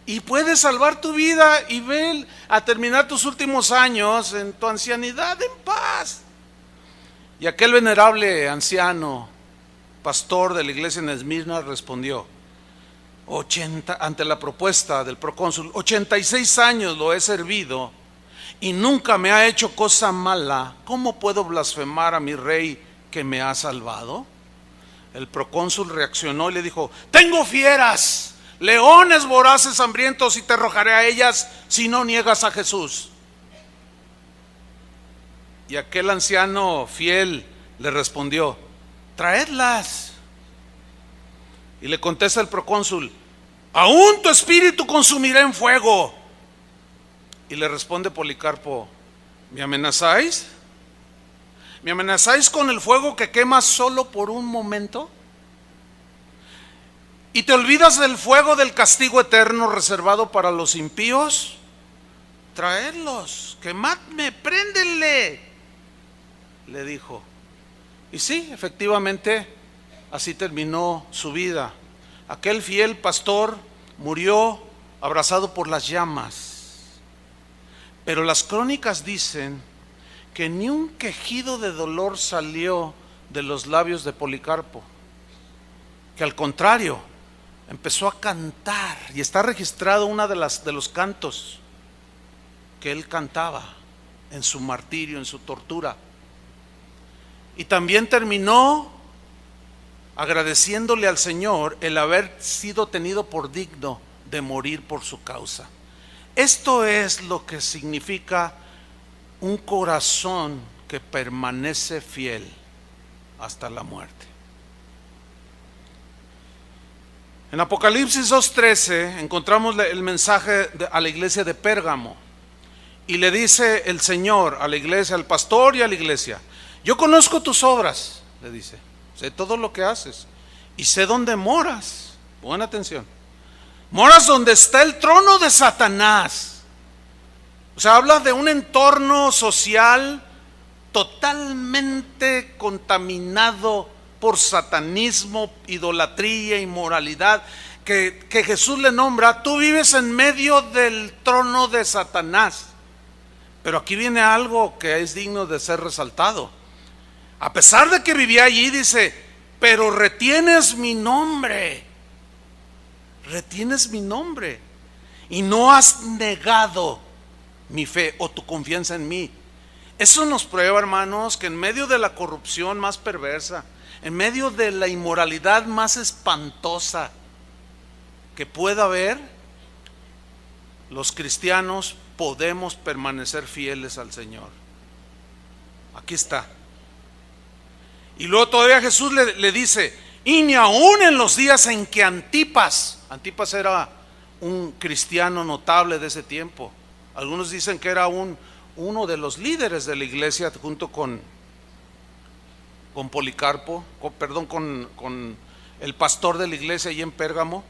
y puedes salvar tu vida y ven a terminar tus últimos años en tu ancianidad en paz. Y aquel venerable anciano, pastor de la iglesia en Esmirna, respondió, ante la propuesta del procónsul, 86 años lo he servido y nunca me ha hecho cosa mala. ¿Cómo puedo blasfemar a mi rey que me ha salvado? El procónsul reaccionó y le dijo, tengo fieras, leones voraces hambrientos y te arrojaré a ellas si no niegas a Jesús. Y aquel anciano fiel le respondió, traedlas. Y le contesta el procónsul, aún tu espíritu consumirá en fuego. Y le responde Policarpo, ¿me amenazáis? ¿Me amenazáis con el fuego que quema solo por un momento? ¿Y te olvidas del fuego del castigo eterno reservado para los impíos? Traedlos, quemadme, préndenle, le dijo. Y sí, efectivamente, así terminó su vida. Aquel fiel pastor murió abrazado por las llamas. Pero las crónicas dicen que ni un quejido de dolor salió de los labios de Policarpo, que al contrario, empezó a cantar, y está registrado una de los cantos que él cantaba en su martirio, en su tortura. Y también terminó agradeciéndole al Señor el haber sido tenido por digno de morir por su causa. Esto es lo que significa un corazón que permanece fiel hasta la muerte. En Apocalipsis 2:13 encontramos el mensaje a la iglesia de Pérgamo, y le dice el Señor a la iglesia, al pastor y a la iglesia, yo conozco tus obras, le dice, sé todo lo que haces y sé dónde moras. Pon atención, moras donde está el trono de Satanás. O sea, habla de un entorno social totalmente contaminado por satanismo, idolatría, inmoralidad, que Jesús le nombra, tú vives en medio del trono de Satanás. Pero aquí viene algo que es digno de ser resaltado. A pesar de que vivía allí, dice, pero retienes mi nombre. Retienes mi nombre. Y no has negado mi fe o tu confianza en mí. Eso nos prueba, hermanos, que en medio de la corrupción más perversa, en medio de la inmoralidad más espantosa que pueda haber, los cristianos podemos permanecer fieles al Señor. Aquí está. Y luego todavía Jesús le dice, y ni aún en los días en que Antipas era un cristiano notable de ese tiempo. Algunos dicen que era uno de los líderes de la iglesia junto con Policarpo, con el pastor de la iglesia allí en Pérgamo.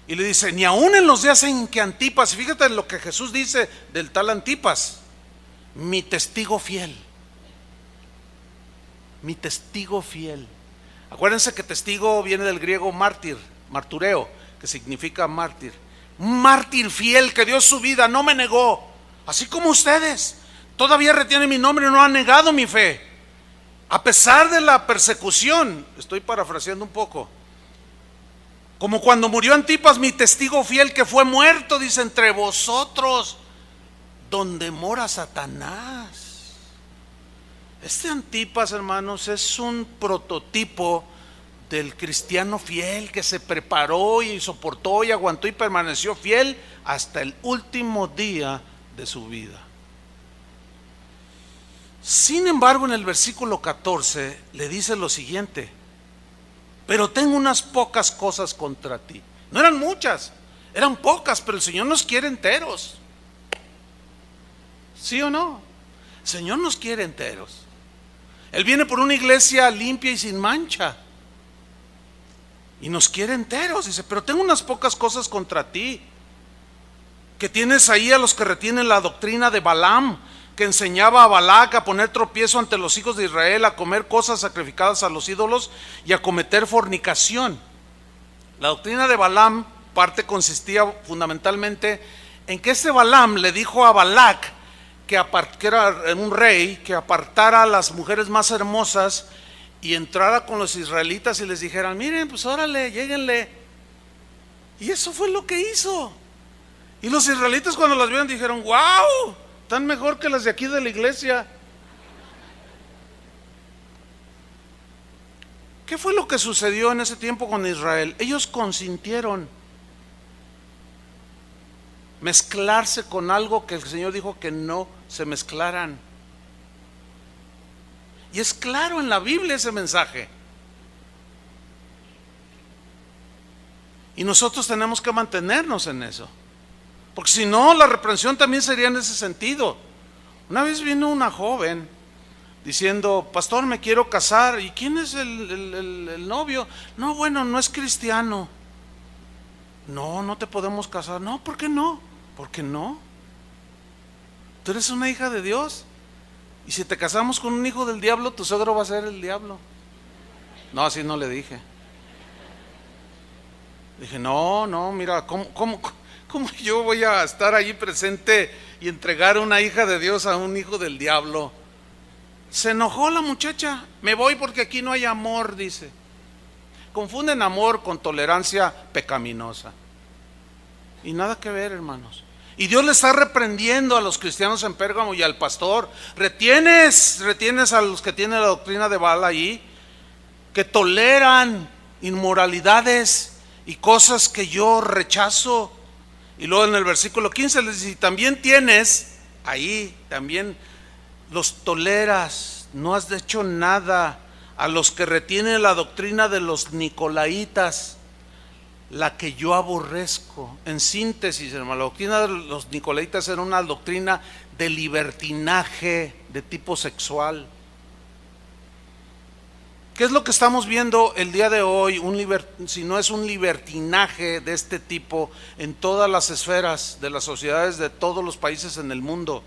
Y le dice, ni aún en los días en que Antipas, y fíjate lo que Jesús dice del tal Antipas, mi testigo fiel. Mi testigo fiel. Acuérdense que testigo viene del griego mártir, martureo, que significa mártir. Un mártir fiel que dio su vida, no me negó. Así como ustedes, todavía retienen mi nombre y no han negado mi fe. A pesar de la persecución, estoy parafraseando un poco. Como cuando murió Antipas, mi testigo fiel que fue muerto, dice, entre vosotros, donde mora Satanás. Este Antipas, hermanos, es un prototipo del cristiano fiel que se preparó y soportó y aguantó y permaneció fiel hasta el último día de su vida. Sin embargo, en el versículo 14 le dice lo siguiente: pero tengo unas pocas cosas contra ti. No eran muchas, eran pocas, pero el Señor nos quiere enteros. ¿Sí o no? El Señor nos quiere enteros. Él viene por una iglesia limpia y sin mancha. Y nos quiere enteros. Dice, pero tengo unas pocas cosas contra ti. Que tienes ahí a los que retienen la doctrina de Balaam, que enseñaba a Balac a poner tropiezo ante los hijos de Israel, a comer cosas sacrificadas a los ídolos y a cometer fornicación. La doctrina de Balaam consistía fundamentalmente en que este Balaam le dijo a Balac, que era un rey, que apartara a las mujeres más hermosas y entrara con los israelitas y les dijera, miren, pues órale, lléguenle. Y eso fue lo que hizo. Y los israelitas cuando las vieron dijeron, wow, están mejor que las de aquí de la iglesia. ¿Qué fue lo que sucedió en ese tiempo con Israel? Ellos consintieron mezclarse con algo que el Señor dijo que no se mezclaran. Y es claro en la Biblia ese mensaje. Y nosotros tenemos que mantenernos en eso, porque si no, la reprensión también sería en ese sentido. Una vez vino una joven diciendo, pastor, me quiero casar. ¿Y quién es el novio? No, bueno, no es cristiano. No, no te podemos casar. No, ¿por qué no? ¿Por qué no? Tú eres una hija de Dios. Y si te casamos con un hijo del diablo, tu suegro va a ser el diablo. No, así no le dije. Dije, no, mira, ¿cómo yo voy a estar allí presente y entregar una hija de Dios a un hijo del diablo? Se enojó la muchacha. Me voy porque aquí no hay amor, dice. Confunden amor con tolerancia pecaminosa. Y nada que ver, hermanos. Y Dios le está reprendiendo a los cristianos en Pérgamo y al pastor. Retienes a los que tienen la doctrina de Baal allí, que toleran inmoralidades y cosas que yo rechazo. Y luego en el versículo 15 les dice, también tienes ahí, también los toleras, no has hecho nada a los que retienen la doctrina de los nicolaitas, la que yo aborrezco. En síntesis, hermano, la doctrina de los nicolaitas era una doctrina de libertinaje de tipo sexual. ¿Qué es lo que estamos viendo el día de hoy? Si no es un libertinaje de este tipo en todas las esferas de las sociedades de todos los países en el mundo.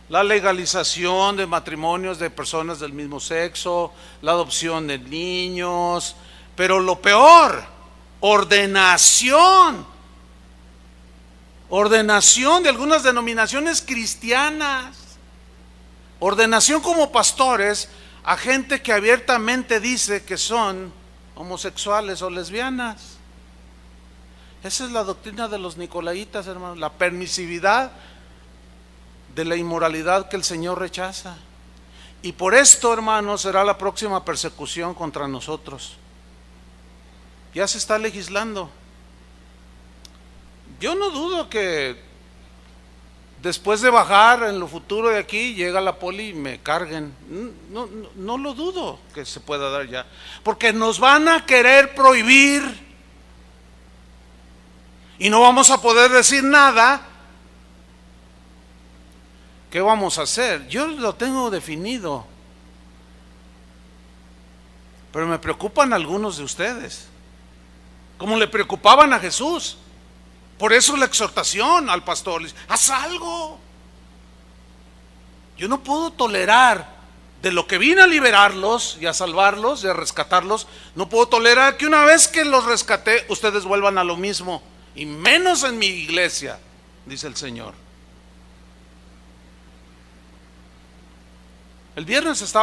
La legalización de matrimonios de personas del mismo sexo, la adopción de niños, pero lo peor ordenación. Ordenación de algunas denominaciones cristianas. Ordenación como pastores a gente que abiertamente dice que son homosexuales o lesbianas. Esa es la doctrina de los nicolaitas, hermanos, la permisividad de la inmoralidad que el Señor rechaza. Y por esto, hermanos, será la próxima persecución contra nosotros. Ya se está legislando. Yo no dudo que después de bajar en lo futuro de aquí, llega la poli y me carguen. No lo dudo que se pueda dar ya. Porque nos van a querer prohibir. Y no vamos a poder decir nada. ¿Qué vamos a hacer? Yo lo tengo definido. Pero me preocupan algunos de ustedes. Como le preocupaban a Jesús. Por eso la exhortación al pastor, haz algo. Yo no puedo tolerar, de lo que vine a liberarlos y a salvarlos y a rescatarlos, no puedo tolerar que una vez que los rescaté, ustedes vuelvan a lo mismo, y menos en mi iglesia, dice el Señor. El viernes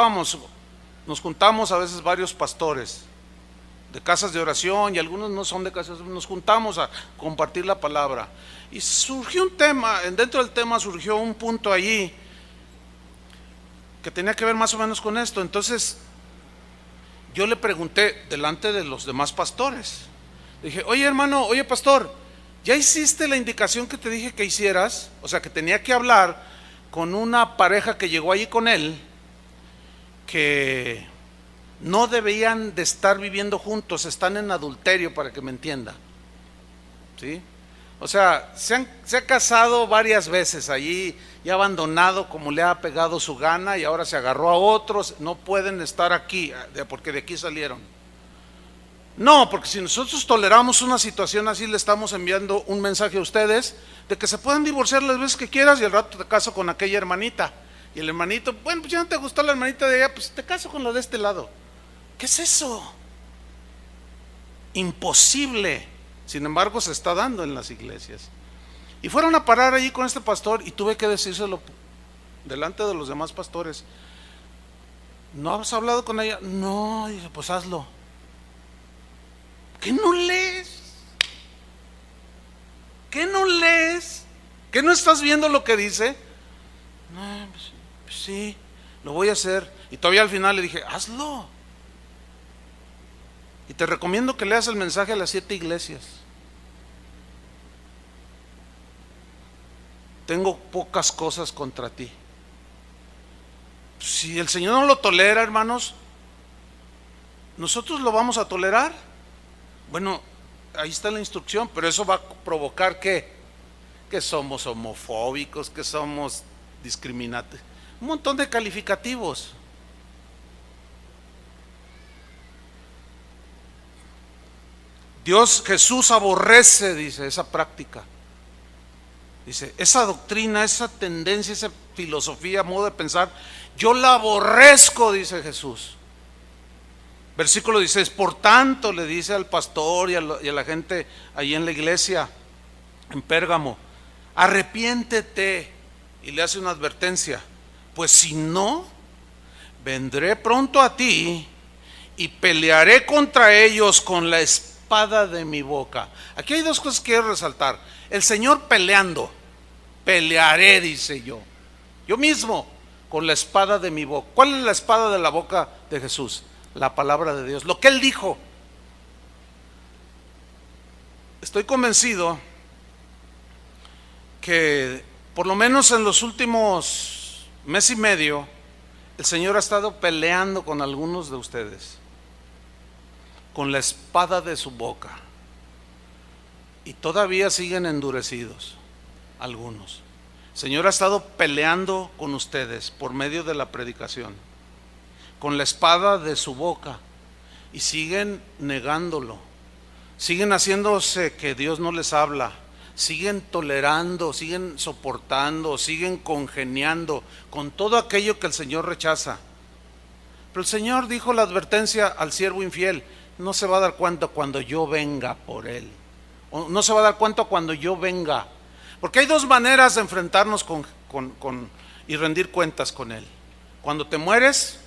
nos juntamos a veces varios pastores de casas de oración, y algunos no son de casas, nos juntamos a compartir la palabra. Y surgió un tema, dentro del tema surgió un punto allí que tenía que ver más o menos con esto. Entonces yo le pregunté delante de los demás pastores, dije, oye hermano, oye pastor, ¿ya hiciste la indicación que te dije que hicieras? O sea, que tenía que hablar con una pareja que llegó allí con él, que no debían de estar viviendo juntos, están en adulterio, para que me entienda. ¿Sí? O sea, se ha casado varias veces allí y ha abandonado como le ha pegado su gana, y ahora se agarró a otros. No pueden estar aquí porque de aquí salieron. No, porque si nosotros toleramos una situación así, le estamos enviando un mensaje a ustedes de que se pueden divorciar las veces que quieras, y al rato te caso con aquella hermanita. Y el hermanito, bueno, pues ya no te gustó la hermanita de allá, pues te caso con la de este lado. ¿Qué es eso? Imposible. Sin embargo, se está dando en las iglesias. Y fueron a parar allí con este pastor, y tuve que decírselo delante de los demás pastores. ¿No has hablado con ella? No, dije, pues hazlo. ¿Qué no lees? ¿Qué no lees? ¿Qué no estás viendo lo que dice? No, pues sí, lo voy a hacer. Y todavía al final le dije, hazlo. Y te recomiendo que leas el mensaje a las 7 iglesias. Tengo pocas cosas contra ti. Si el Señor no lo tolera, hermanos, ¿nosotros lo vamos a tolerar? Bueno, ahí está la instrucción, pero eso va a provocar que somos homofóbicos, que somos discriminatorios, un montón de calificativos. Jesús aborrece, dice, esa práctica. Dice, esa doctrina, esa tendencia, esa filosofía, modo de pensar, yo la aborrezco, dice Jesús. Versículo 16, por tanto, le dice al pastor y a la gente allí en la iglesia, en Pérgamo, arrepiéntete, y le hace una advertencia, pues si no, vendré pronto a ti y pelearé contra ellos con la espada de mi boca. Aquí hay dos cosas que quiero resaltar. El Señor peleando, pelearé, dice yo mismo, con la espada de mi boca. ¿Cuál es la espada de la boca de Jesús? La palabra de Dios, lo que Él dijo. Estoy convencido que por lo menos en los últimos mes y medio el Señor ha estado peleando con algunos de ustedes con la espada de su boca, y todavía siguen endurecidos algunos. El Señor ha estado peleando con ustedes por medio de la predicación, con la espada de su boca, y siguen negándolo, siguen haciéndose que Dios no les habla, siguen tolerando, siguen soportando, siguen congeniando con todo aquello que el Señor rechaza. Pero el Señor dijo la advertencia al siervo infiel: no se va a dar cuenta cuando yo venga por él. O no se va a dar cuenta cuando yo venga. Porque hay dos maneras de enfrentarnos y rendir cuentas con él. Cuando te mueres,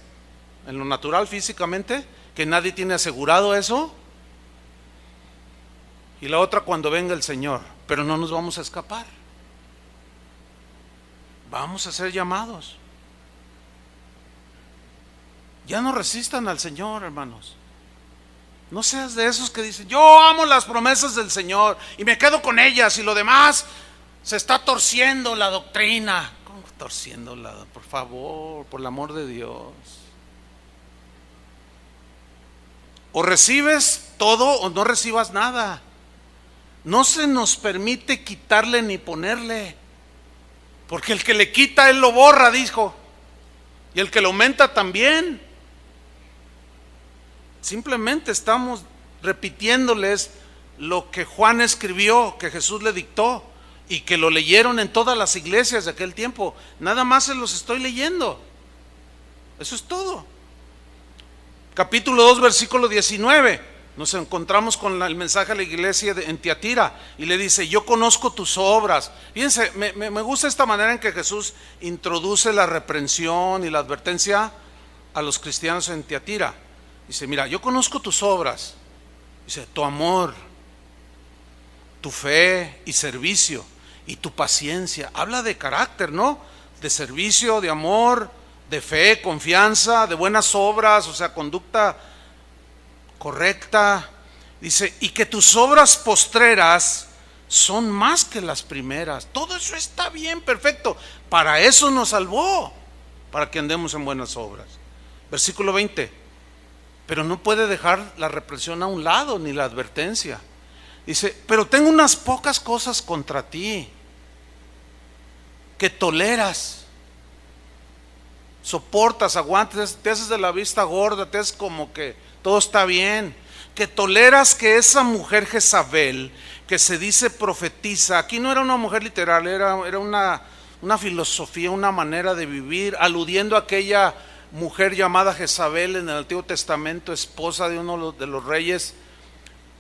en lo natural, físicamente, que nadie tiene asegurado eso. Y la otra cuando venga el Señor. Pero no nos vamos a escapar. Vamos a ser llamados. Ya no resistan al Señor, hermanos. No seas de esos que dicen, yo amo las promesas del Señor y me quedo con ellas, y lo demás se está torciendo la doctrina. ¿Cómo torciendo la? Por favor, por el amor de Dios. O recibes todo o no recibas nada. No se nos permite quitarle ni ponerle, porque el que le quita, él lo borra, dijo, y el que lo aumenta también. Simplemente estamos repitiéndoles lo que Juan escribió, que Jesús le dictó y que lo leyeron en todas las iglesias de aquel tiempo. Nada más se los estoy leyendo. Eso es todo. Capítulo 2, versículo 19. Nos encontramos con el mensaje a la iglesia en Tiatira y le dice, yo conozco tus obras. Fíjense, me gusta esta manera en que Jesús introduce la reprensión y la advertencia a los cristianos en Tiatira. Dice, mira, yo conozco tus obras. Dice, tu amor, tu fe y servicio y tu paciencia. Habla de carácter, ¿no? De servicio, de amor, de fe, confianza, de buenas obras, o sea, conducta correcta. Dice, y que tus obras postreras son más que las primeras. Todo eso está bien, perfecto. Para eso nos salvó, para que andemos en buenas obras. Versículo 20. Pero no puede dejar la represión a un lado, ni la advertencia. Dice, pero tengo unas pocas cosas contra ti, que toleras, soportas, aguantas, te haces de la vista gorda, te haces como que todo está bien, que toleras que esa mujer Jezabel, que se dice profetiza, aquí no era una mujer literal, era una filosofía, una manera de vivir, aludiendo a aquella mujer llamada Jezabel en el Antiguo Testamento, esposa de uno de los reyes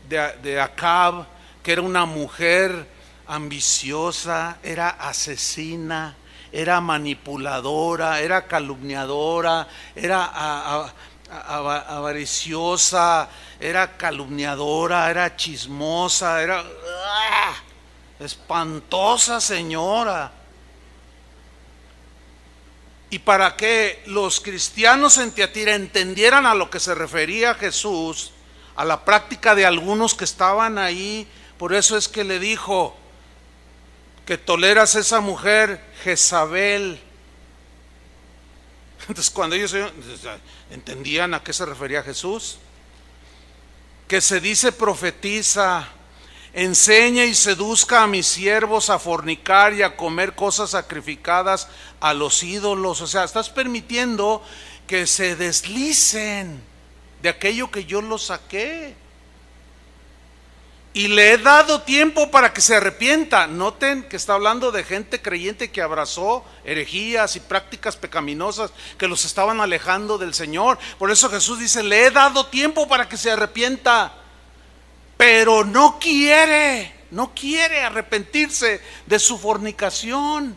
de Acab, que era una mujer ambiciosa, era asesina, era manipuladora, era calumniadora, era avariciosa, era calumniadora, era chismosa, era espantosa señora. Y para que los cristianos en Tiatira entendieran a lo que se refería Jesús, a la práctica de algunos que estaban ahí, por eso es que le dijo que toleras a esa mujer Jezabel. Entonces cuando ellos entendían a qué se refería Jesús, que se dice profetiza, enseña y seduzca a mis siervos a fornicar y a comer cosas sacrificadas a los ídolos. O sea, estás permitiendo que se deslicen de aquello que yo los saqué. Y le he dado tiempo para que se arrepienta. Noten que está hablando de gente creyente que abrazó herejías y prácticas pecaminosas que los estaban alejando del Señor. Por eso Jesús dice, le he dado tiempo para que se arrepienta. Pero no quiere arrepentirse de su fornicación.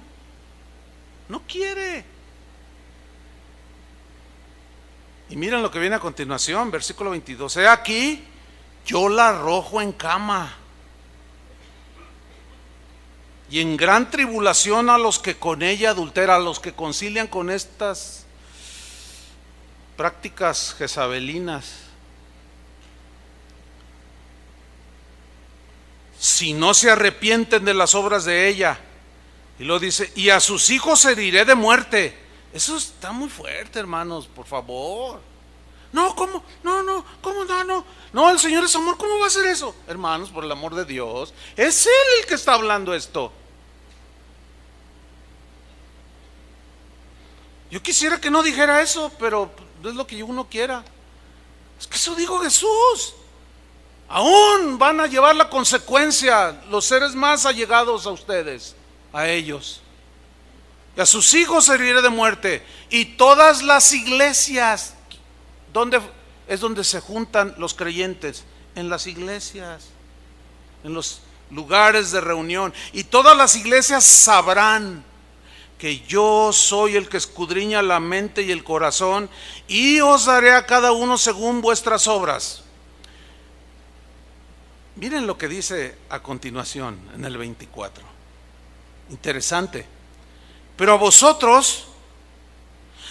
No quiere. Y miren lo que viene a continuación, versículo 22. He aquí, yo la arrojo en cama y en gran tribulación a los que con ella adulteran, a los que concilian con estas prácticas jezabelinas. Si no se arrepienten de las obras de ella. Y lo dice, y a sus hijos heriré de muerte. Eso está muy fuerte, hermanos, por favor. No, ¿cómo? No, el Señor es amor, ¿cómo va a hacer eso? Hermanos, por el amor de Dios, es Él el que está hablando esto. Yo quisiera que no dijera eso, pero no es lo que uno quiera. Es que eso dijo Jesús. Aún van a llevar la consecuencia los seres más allegados a ustedes, a ellos. Y a sus hijos heriré de muerte. Y todas las iglesias, ¿dónde es donde se juntan los creyentes? En las iglesias, en los lugares de reunión. Y todas las iglesias sabrán que yo soy el que escudriña la mente y el corazón, y os daré a cada uno según vuestras obras. Miren lo que dice a continuación en el 24. Interesante. Pero a vosotros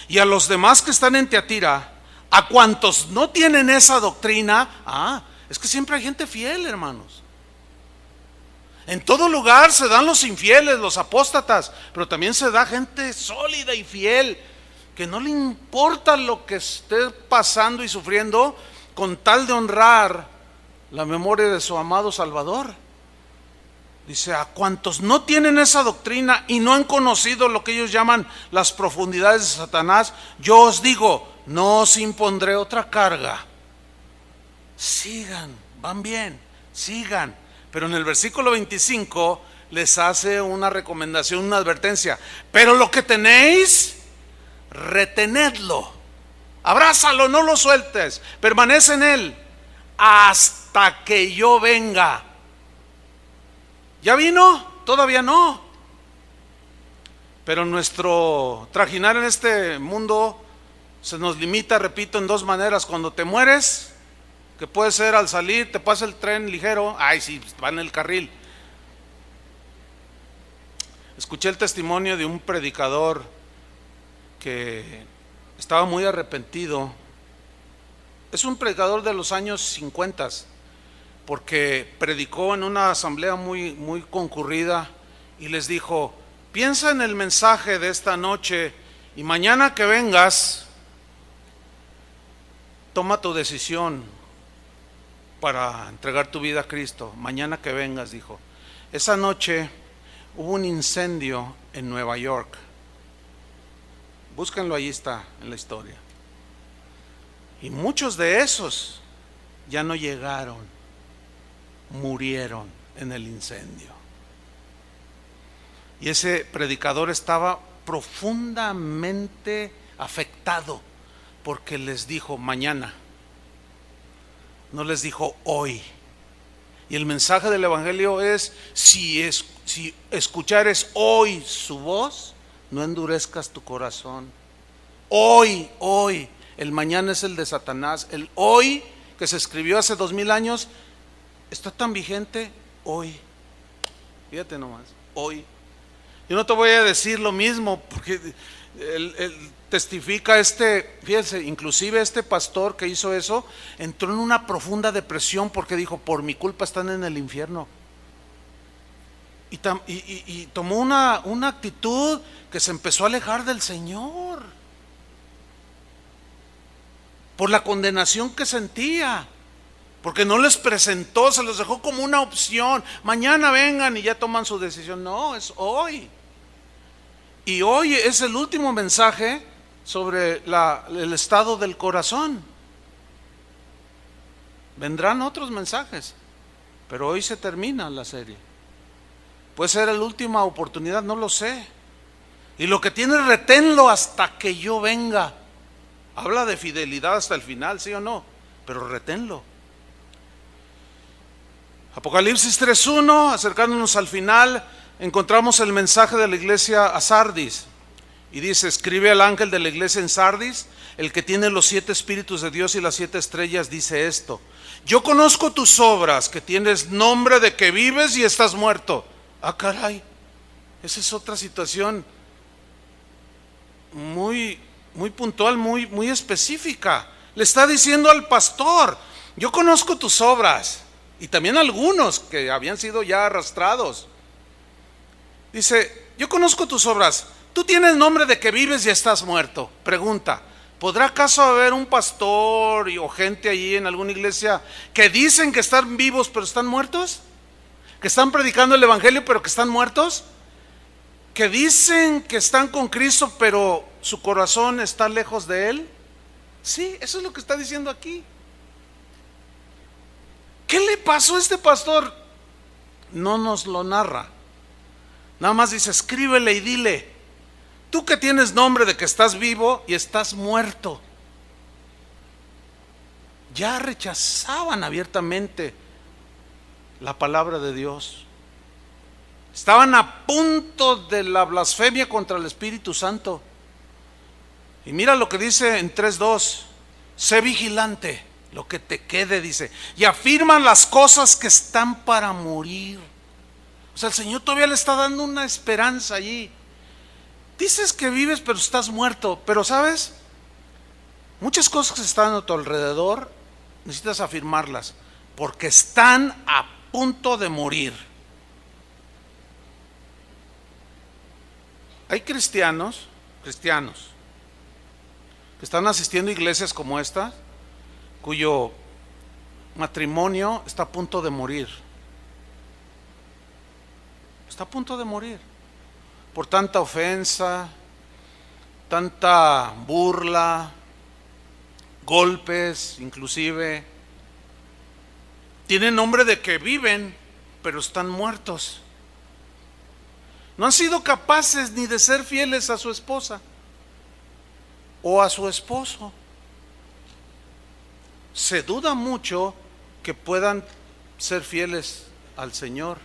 y a los demás que están en Tiatira, a cuantos no tienen esa doctrina, es que siempre hay gente fiel, hermanos. En todo lugar se dan los infieles, los apóstatas, pero también se da gente sólida y fiel, que no le importa lo que esté pasando y sufriendo, con tal de honrar la memoria de su amado Salvador. Dice, a cuantos no tienen esa doctrina y no han conocido lo que ellos llaman las profundidades de Satanás, yo os digo, no os impondré otra carga. Sigan, van bien, sigan. Pero en el versículo 25 les hace una recomendación, una advertencia. Pero lo que tenéis, retenedlo, abrázalo, no lo sueltes, permanece en él hasta que yo venga. ¿Ya vino? Todavía no. Pero nuestro trajinar en este mundo se nos limita, repito, en dos maneras. Cuando te mueres, que puede ser al salir, te pasa el tren ligero, sí, va en el carril. Escuché el testimonio de un predicador que estaba muy arrepentido. Es un predicador de los años 50, porque predicó en una asamblea muy concurrida y les dijo, piensa en el mensaje de esta noche y mañana que vengas, toma tu decisión para entregar tu vida a Cristo. Mañana que vengas, dijo. Esa noche hubo un incendio en Nueva York. Búsquenlo, ahí está en la historia. Y muchos de esos ya no llegaron, murieron en el incendio. Y ese predicador estaba profundamente afectado porque les dijo mañana. No les dijo hoy. Y el mensaje del evangelio es, si escuchares hoy su voz, no endurezcas tu corazón. Hoy. El mañana es el de Satanás. El hoy, que se escribió hace 2000 años, está tan vigente hoy. Fíjate nomás, hoy. Yo no te voy a decir lo mismo, porque él testifica fíjense, inclusive este pastor que hizo eso, entró en una profunda depresión porque dijo, por mi culpa están en el infierno. Y tomó una actitud que se empezó a alejar del Señor por la condenación que sentía, porque no les presentó, se los dejó como una opción. Mañana vengan y ya toman su decisión. No, es hoy. Y hoy es el último mensaje sobre el estado del corazón. Vendrán otros mensajes, pero hoy se termina la serie. Puede ser la última oportunidad, no lo sé. Y lo que tienes, reténlo hasta que yo venga. Habla de fidelidad hasta el final, ¿sí o no? Pero reténlo. Apocalipsis 3:1, acercándonos al final, encontramos el mensaje de la iglesia a Sardis. Y dice, escribe al ángel de la iglesia en Sardis, el que tiene los 7 espíritus de Dios y las 7 estrellas, dice esto: yo conozco tus obras, que tienes nombre de que vives y estás muerto. Caray, esa es otra situación muy puntual, muy específica. Le está diciendo al pastor, yo conozco tus obras, y también algunos que habían sido ya arrastrados. Dice, yo conozco tus obras, tú tienes nombre de que vives y estás muerto. Pregunta, ¿podrá acaso haber un pastor o gente allí en alguna iglesia que dicen que están vivos pero están muertos? ¿Que están predicando el evangelio pero que están muertos? ¿Que dicen que están con Cristo pero su corazón está lejos de Él? Sí, eso es lo que está diciendo aquí. ¿Qué le pasó a este pastor? No nos lo narra. Nada más dice, escríbele y dile, tú que tienes nombre de que estás vivo y estás muerto. ya rechazaban abiertamente la palabra de Dios. Estaban a punto de la blasfemia contra el Espíritu Santo. Y mira lo que dice en 3:2: sé vigilante, lo que te quede, dice, y afirman las cosas que están para morir. O sea, el Señor todavía le está dando una esperanza allí. Dices que vives pero estás muerto, pero ¿sabes? Muchas cosas que están a tu alrededor necesitas afirmarlas, porque están a punto de morir. Hay cristianos que están asistiendo a iglesias como esta, cuyo matrimonio está a punto de morir. Está a punto de morir por tanta ofensa, tanta burla, golpes, inclusive. Tienen nombre de que viven, pero están muertos. No han sido capaces ni de ser fieles a su esposa o a su esposo. Se duda mucho que puedan ser fieles al Señor,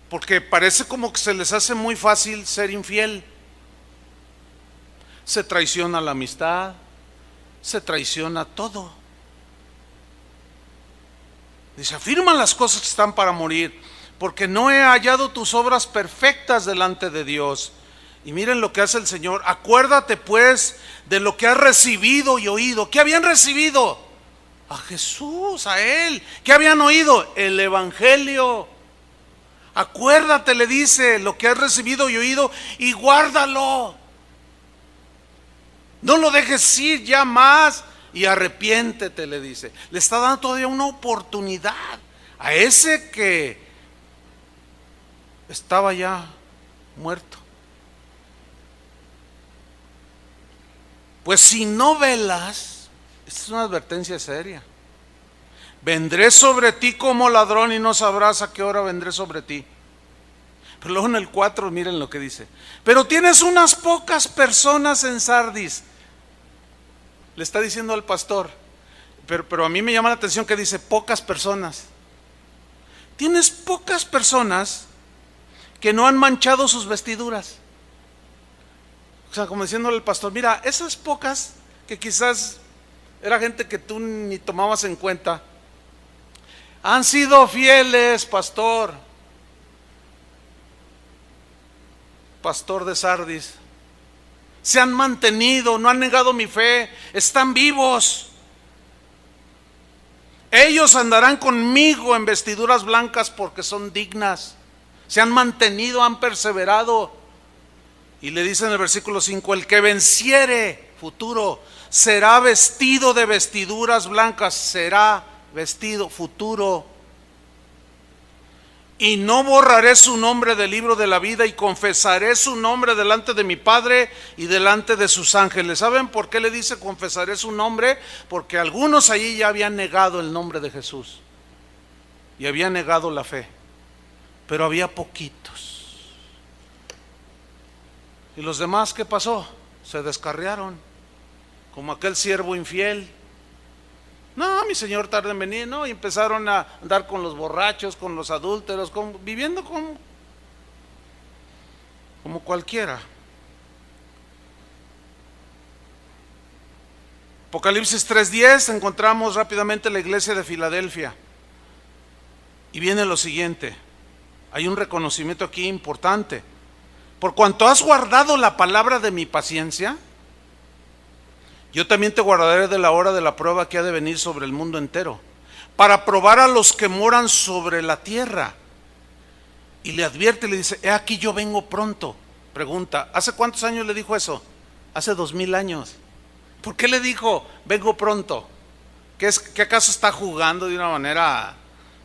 porque parece como que se les hace muy fácil ser infiel. Se traiciona la amistad, se traiciona todo. Dice, afirman las cosas que están para morir, porque no he hallado tus obras perfectas delante de Dios. Y miren lo que hace el Señor: acuérdate pues de lo que has recibido y oído. ¿Qué habían recibido? A Jesús, a Él. ¿Qué habían oído? El Evangelio. Acuérdate, le dice, lo que has recibido y oído, y guárdalo. No lo dejes ir ya más, y arrepiéntete, le dice. Le está dando todavía una oportunidad a ese que estaba ya muerto. Pues si no velas, esta es una advertencia seria. Vendré sobre ti como ladrón y no sabrás a qué hora vendré sobre ti. Pero luego en el 4 miren lo que dice: pero tienes unas pocas personas en Sardis. Le está diciendo al pastor, pero a mí me llama la atención que dice pocas personas. Tienes pocas personas que no han manchado sus vestiduras. O sea, como diciéndole al pastor, mira, esas pocas que quizás era gente que tú ni tomabas en cuenta, han sido fieles, pastor de Sardis. Se han mantenido, no han negado mi fe, están vivos. Ellos andarán conmigo en vestiduras blancas porque son dignas. Se han mantenido, han perseverado. Y le dice en el versículo 5: el que venciere, futuro, será vestido de vestiduras blancas. Será vestido, futuro. Y no borraré su nombre del libro de la vida, y confesaré su nombre delante de mi Padre y delante de sus ángeles. ¿Saben por qué le dice confesaré su nombre? Porque algunos allí ya habían negado el nombre de Jesús y habían negado la fe, pero había poquitos. ¿Y los demás qué pasó? Se descarriaron, como aquel siervo infiel. No, mi Señor tarda en venir, no, y empezaron a andar con los borrachos, con los adúlteros, viviendo como cualquiera. Apocalipsis 3:10, encontramos rápidamente la iglesia de Filadelfia. Y viene lo siguiente, hay un reconocimiento aquí importante. Por cuanto has guardado la palabra de mi paciencia, yo también te guardaré de la hora de la prueba que ha de venir sobre el mundo entero, para probar a los que moran sobre la tierra. Y le advierte, le dice, he aquí yo vengo pronto. Pregunta, ¿hace cuántos años le dijo eso? Hace 2000 años. ¿Por qué le dijo, vengo pronto? ¿Que acaso está jugando de una manera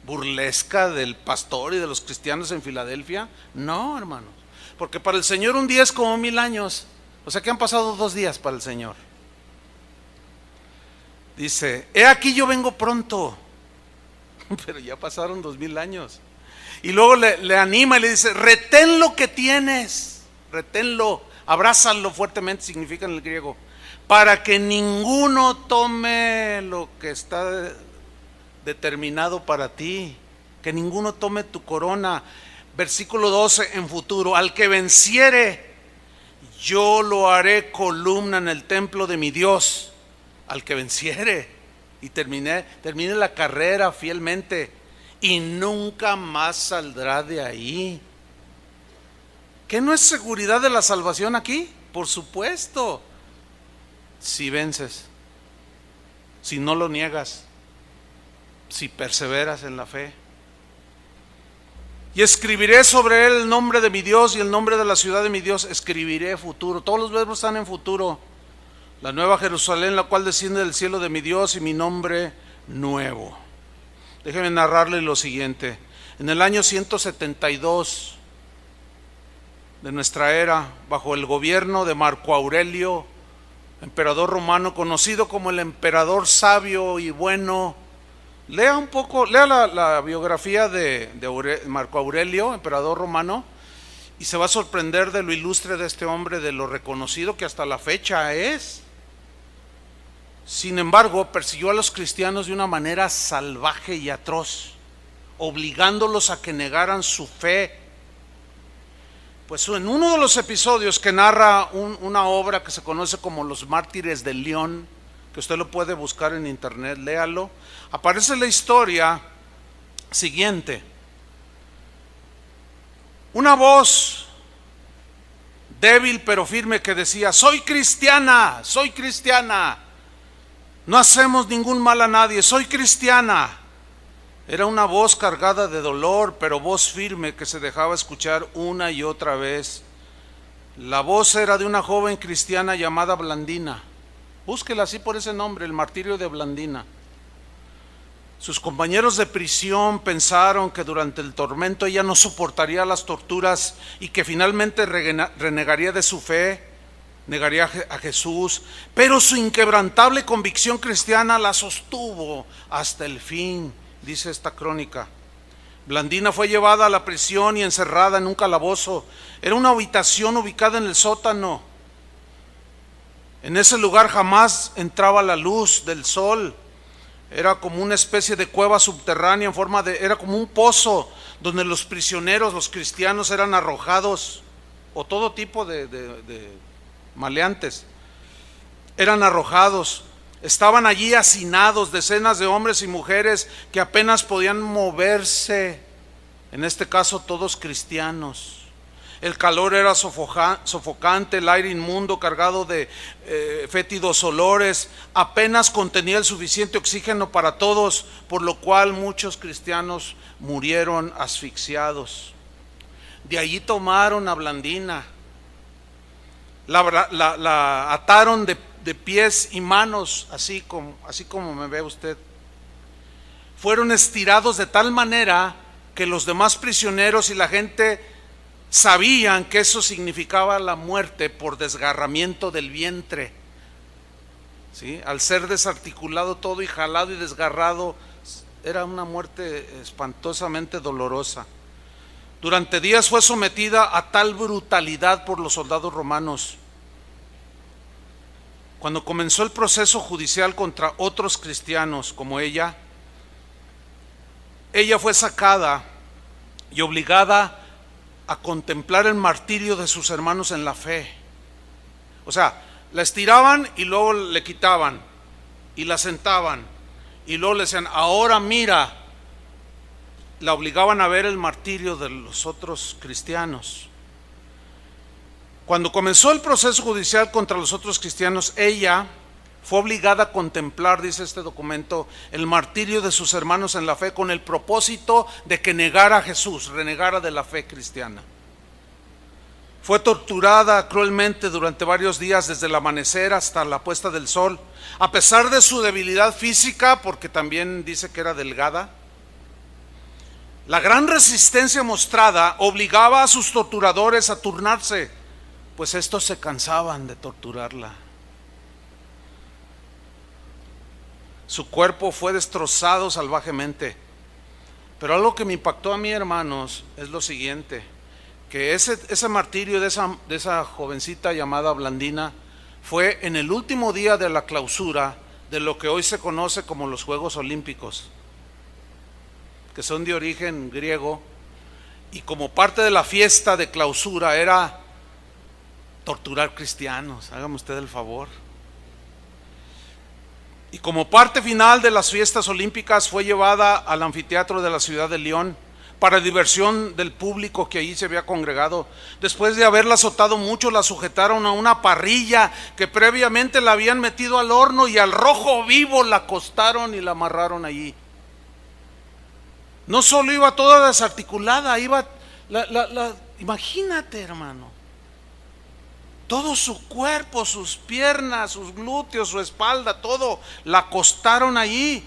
burlesca del pastor y de los cristianos en Filadelfia? No, hermanos, porque para el Señor un día es como 1000 años. O sea que han pasado 2 días para el Señor. Dice, he aquí yo vengo pronto. Pero ya pasaron 2000 años. Y luego le anima y le dice, retén lo que tienes, reténlo, abrázalo fuertemente, significa en el griego, para que ninguno tome lo que está determinado para ti, que ninguno tome tu corona. Versículo 12 en futuro: al que venciere, yo lo haré columna en el templo de mi Dios. Al que venciere, y termine la carrera fielmente, y nunca más saldrá de ahí. ¿Qué no es seguridad de la salvación aquí? Por supuesto, si vences, si no lo niegas, si perseveras en la fe. Y escribiré sobre él el nombre de mi Dios y el nombre de la ciudad de mi Dios. Escribiré futuro. Todos los verbos están en futuro. La nueva Jerusalén, la cual desciende del cielo de mi Dios, y mi nombre nuevo. Déjenme narrarle lo siguiente. En el año 172 de nuestra era, bajo el gobierno de Marco Aurelio, emperador romano, conocido como el emperador sabio y bueno. Lea un poco, lea la biografía de Marco Aurelio, emperador romano, y se va a sorprender de lo ilustre de este hombre, de lo reconocido que hasta la fecha es. Sin embargo, persiguió a los cristianos de una manera salvaje y atroz, obligándolos a que negaran su fe. Pues en uno de los episodios que narra una obra que se conoce como Los Mártires de León, que usted lo puede buscar en internet, léalo, aparece la historia siguiente. Una voz débil pero firme que decía: soy cristiana, no hacemos ningún mal a nadie, soy cristiana. Era una voz cargada de dolor, pero voz firme que se dejaba escuchar una y otra vez. La voz era de una joven cristiana llamada Blandina. Búsquela así por ese nombre, el martirio de Blandina. Sus compañeros de prisión pensaron que durante el tormento ella no soportaría las torturas y que finalmente renegaría de su fe, negaría a Jesús, pero su inquebrantable convicción cristiana la sostuvo hasta el fin, dice esta crónica. Blandina fue llevada a la prisión y encerrada en un calabozo. Era una habitación ubicada en el sótano. En ese lugar jamás entraba la luz del sol. Era como una especie de cueva subterránea era como un pozo donde los prisioneros, los cristianos, eran arrojados, o todo tipo de maleantes, eran arrojados. Estaban allí hacinados decenas de hombres y mujeres que apenas podían moverse, en este caso todos cristianos. El calor era sofocante, el aire inmundo cargado de fétidos olores apenas contenía el suficiente oxígeno para todos, por lo cual muchos cristianos murieron asfixiados. De allí tomaron a Blandina, la ataron de pies y manos, así como me ve usted. Fueron estirados de tal manera que los demás prisioneros y la gente sabían que eso significaba la muerte por desgarramiento del vientre, ¿sí? Al ser desarticulado todo y jalado y desgarrado, era una muerte espantosamente dolorosa. Durante días fue sometida a tal brutalidad por los soldados romanos. Cuando comenzó el proceso judicial contra otros cristianos como ella fue sacada y obligada a contemplar el martirio de sus hermanos en la fe. O sea, la estiraban y luego le quitaban y la sentaban y luego le decían: ahora mira. La obligaban a ver el martirio de los otros cristianos. Cuando comenzó el proceso judicial contra los otros cristianos, ella fue obligada a contemplar, dice este documento, el martirio de sus hermanos en la fe, con el propósito de que negara a Jesús, renegara de la fe cristiana. Fue torturada cruelmente durante varios días, desde el amanecer hasta la puesta del sol. A pesar de su debilidad física, porque también dice que era delgada, la gran resistencia mostrada obligaba a sus torturadores a turnarse, pues estos se cansaban de torturarla. Su cuerpo fue destrozado salvajemente. Pero algo que me impactó a mí, hermanos, es lo siguiente: que ese martirio de esa jovencita llamada Blandina fue en el último día de la clausura de lo que hoy se conoce como los Juegos Olímpicos, que son de origen griego, y como parte de la fiesta de clausura era torturar cristianos, hágame usted el favor. Y como parte final de las fiestas olímpicas fue llevada al anfiteatro de la ciudad de León para diversión del público que allí se había congregado. Después de haberla azotado mucho, la sujetaron a una parrilla que previamente la habían metido al horno, y al rojo vivo la acostaron y la amarraron allí. No solo iba toda desarticulada, iba imagínate, hermano, todo su cuerpo, sus piernas, sus glúteos, su espalda, todo la acostaron allí.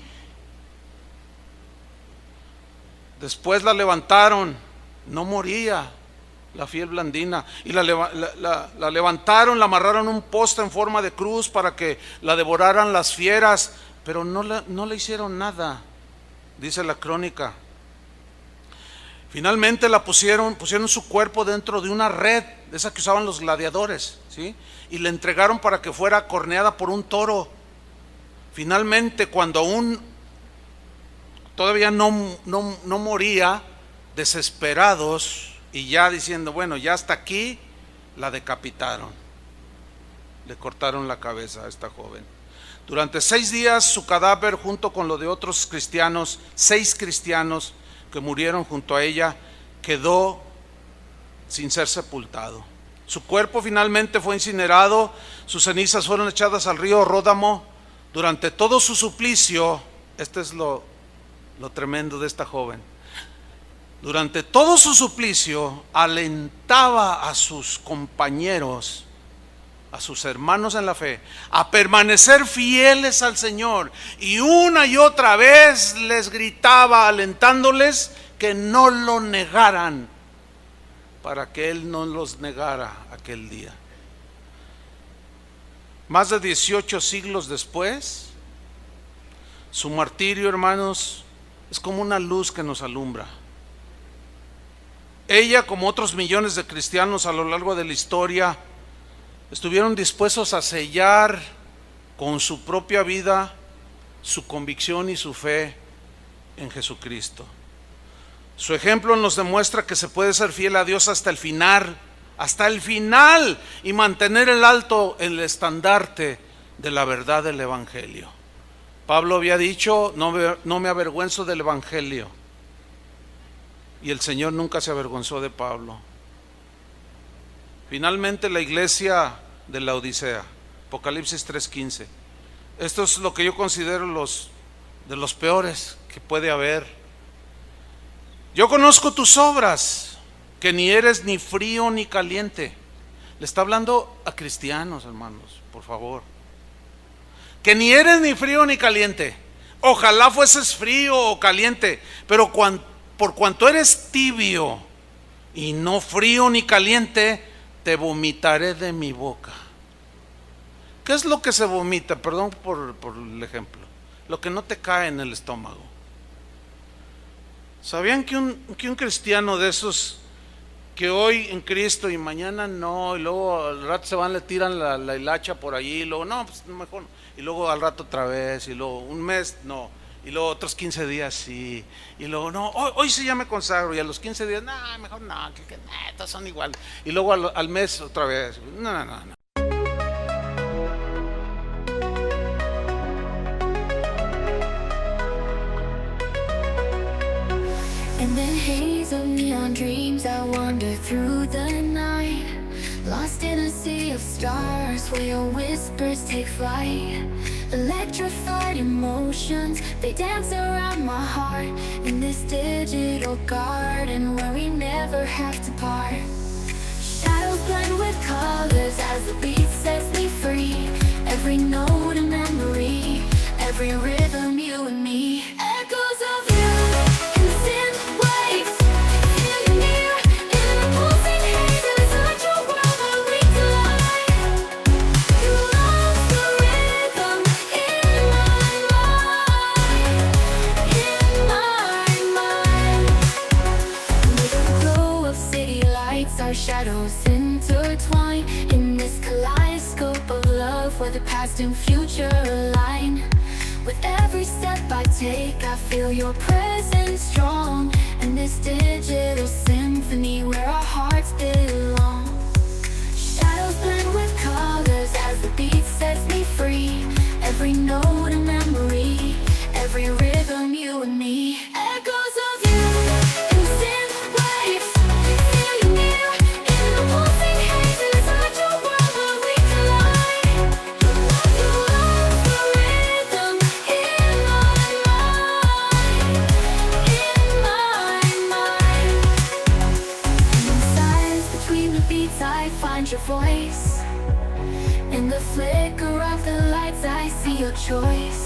Después la levantaron, no moría la fiel Blandina, y la levantaron, la amarraron a un poste en forma de cruz para que la devoraran las fieras, pero no le hicieron nada, dice la crónica. Finalmente la pusieron su cuerpo dentro de una red, de esa que usaban los gladiadores, ¿sí? Y le entregaron para que fuera corneada por un toro. Finalmente, cuando aún todavía no moría, desesperados y ya diciendo, bueno, ya hasta aquí, la decapitaron. Le cortaron la cabeza a esta joven. Durante 6 días su cadáver, junto con lo de otros cristianos, 6 cristianos que murieron junto a ella, quedó sin ser sepultado. Su cuerpo finalmente fue incinerado, sus cenizas fueron echadas al río Ródamo. Durante todo su suplicio, este es lo tremendo de esta joven, durante todo su suplicio alentaba a sus compañeros, a sus hermanos en la fe, a permanecer fieles al Señor, y una y otra vez les gritaba, alentándoles que no lo negaran, para que Él no los negara aquel día. Más de 18 siglos después, su martirio, hermanos, es como una luz que nos alumbra. Ella, como otros millones de cristianos a lo largo de la historia, estuvieron dispuestos a sellar con su propia vida su convicción y su fe en Jesucristo. Su ejemplo nos demuestra que se puede ser fiel a Dios hasta el final, y mantener el estandarte de la verdad del Evangelio. Pablo había dicho, no me avergüenzo del Evangelio, y el Señor nunca se avergonzó de Pablo. Finalmente, la iglesia de la Odisea, Apocalipsis 3:15. Esto es lo que yo considero de los peores que puede haber. Yo conozco tus obras, que ni eres ni frío ni caliente. Le está hablando a cristianos, hermanos, por favor. Que ni eres ni frío ni caliente. Ojalá fueses frío o caliente, pero por cuanto eres tibio y no frío ni caliente, te vomitaré de mi boca. ¿Qué es lo que se vomita? Perdón por el ejemplo. Lo que no te cae en el estómago. ¿Sabían que un cristiano de esos que hoy en Cristo y mañana no, y luego al rato se van, le tiran la hilacha por allí, y luego no, pues mejor, y luego al rato otra vez, y luego un mes no, y luego otros 15 días sí, y luego no, hoy sí ya me consagro, y a los 15 días, no, mejor no, que todos son iguales, y luego al mes otra vez, no. In the haze of neon dreams, I wander through the night, lost in a sea of stars where your whispers take flight. Electrified emotions, they dance around my heart, in this digital garden where we never have to part. Shadows blend with colors as the beat sets me free. Every note a memory, every rhythm you and me. Echoes of you in synth waves, feel you near in the pulsing haze. It's such a world that we collide. You lost the rhythm in my mind. With the glow of city lights, our shadows intertwine in this kaleidoscope of love. myself where the past and future align. With every step I take, I feel your presence strong. And this digital symphony where our hearts belong. Shadows blend with colors as the beat sets me free. Every note a memory, every rhythm you and me. Echoes of you in synth waves, feel you near in the pulsing haze. Inside your world where we collide. You love the rhythm in my mind, in my mind. And in silence between the beats I find your voice. In the flicker of the lights I see your choice.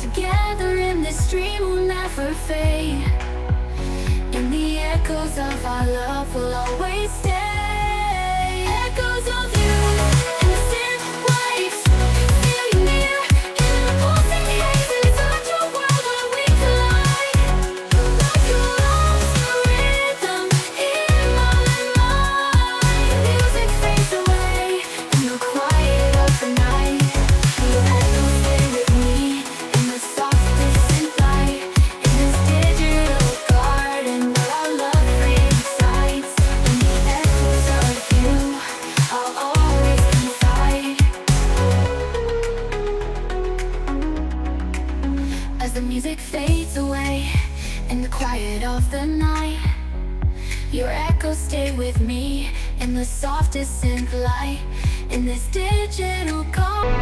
Together in this dream we'll never fade. In the echoes of our love we'll always stay. Echoes of you in the synth waves, feel you near in the pulsing haze. Inside your world where we collide. You love the rhythm in my mind. Music fades away in the quiet of the night. Your echoes stay with me in the softest synth light. In this digital garden where our love resides. In the echoes of you, I'll always confide. As the music fades away in the quiet of the night, your echoes stay with me in the softest synth light. In this digital garden.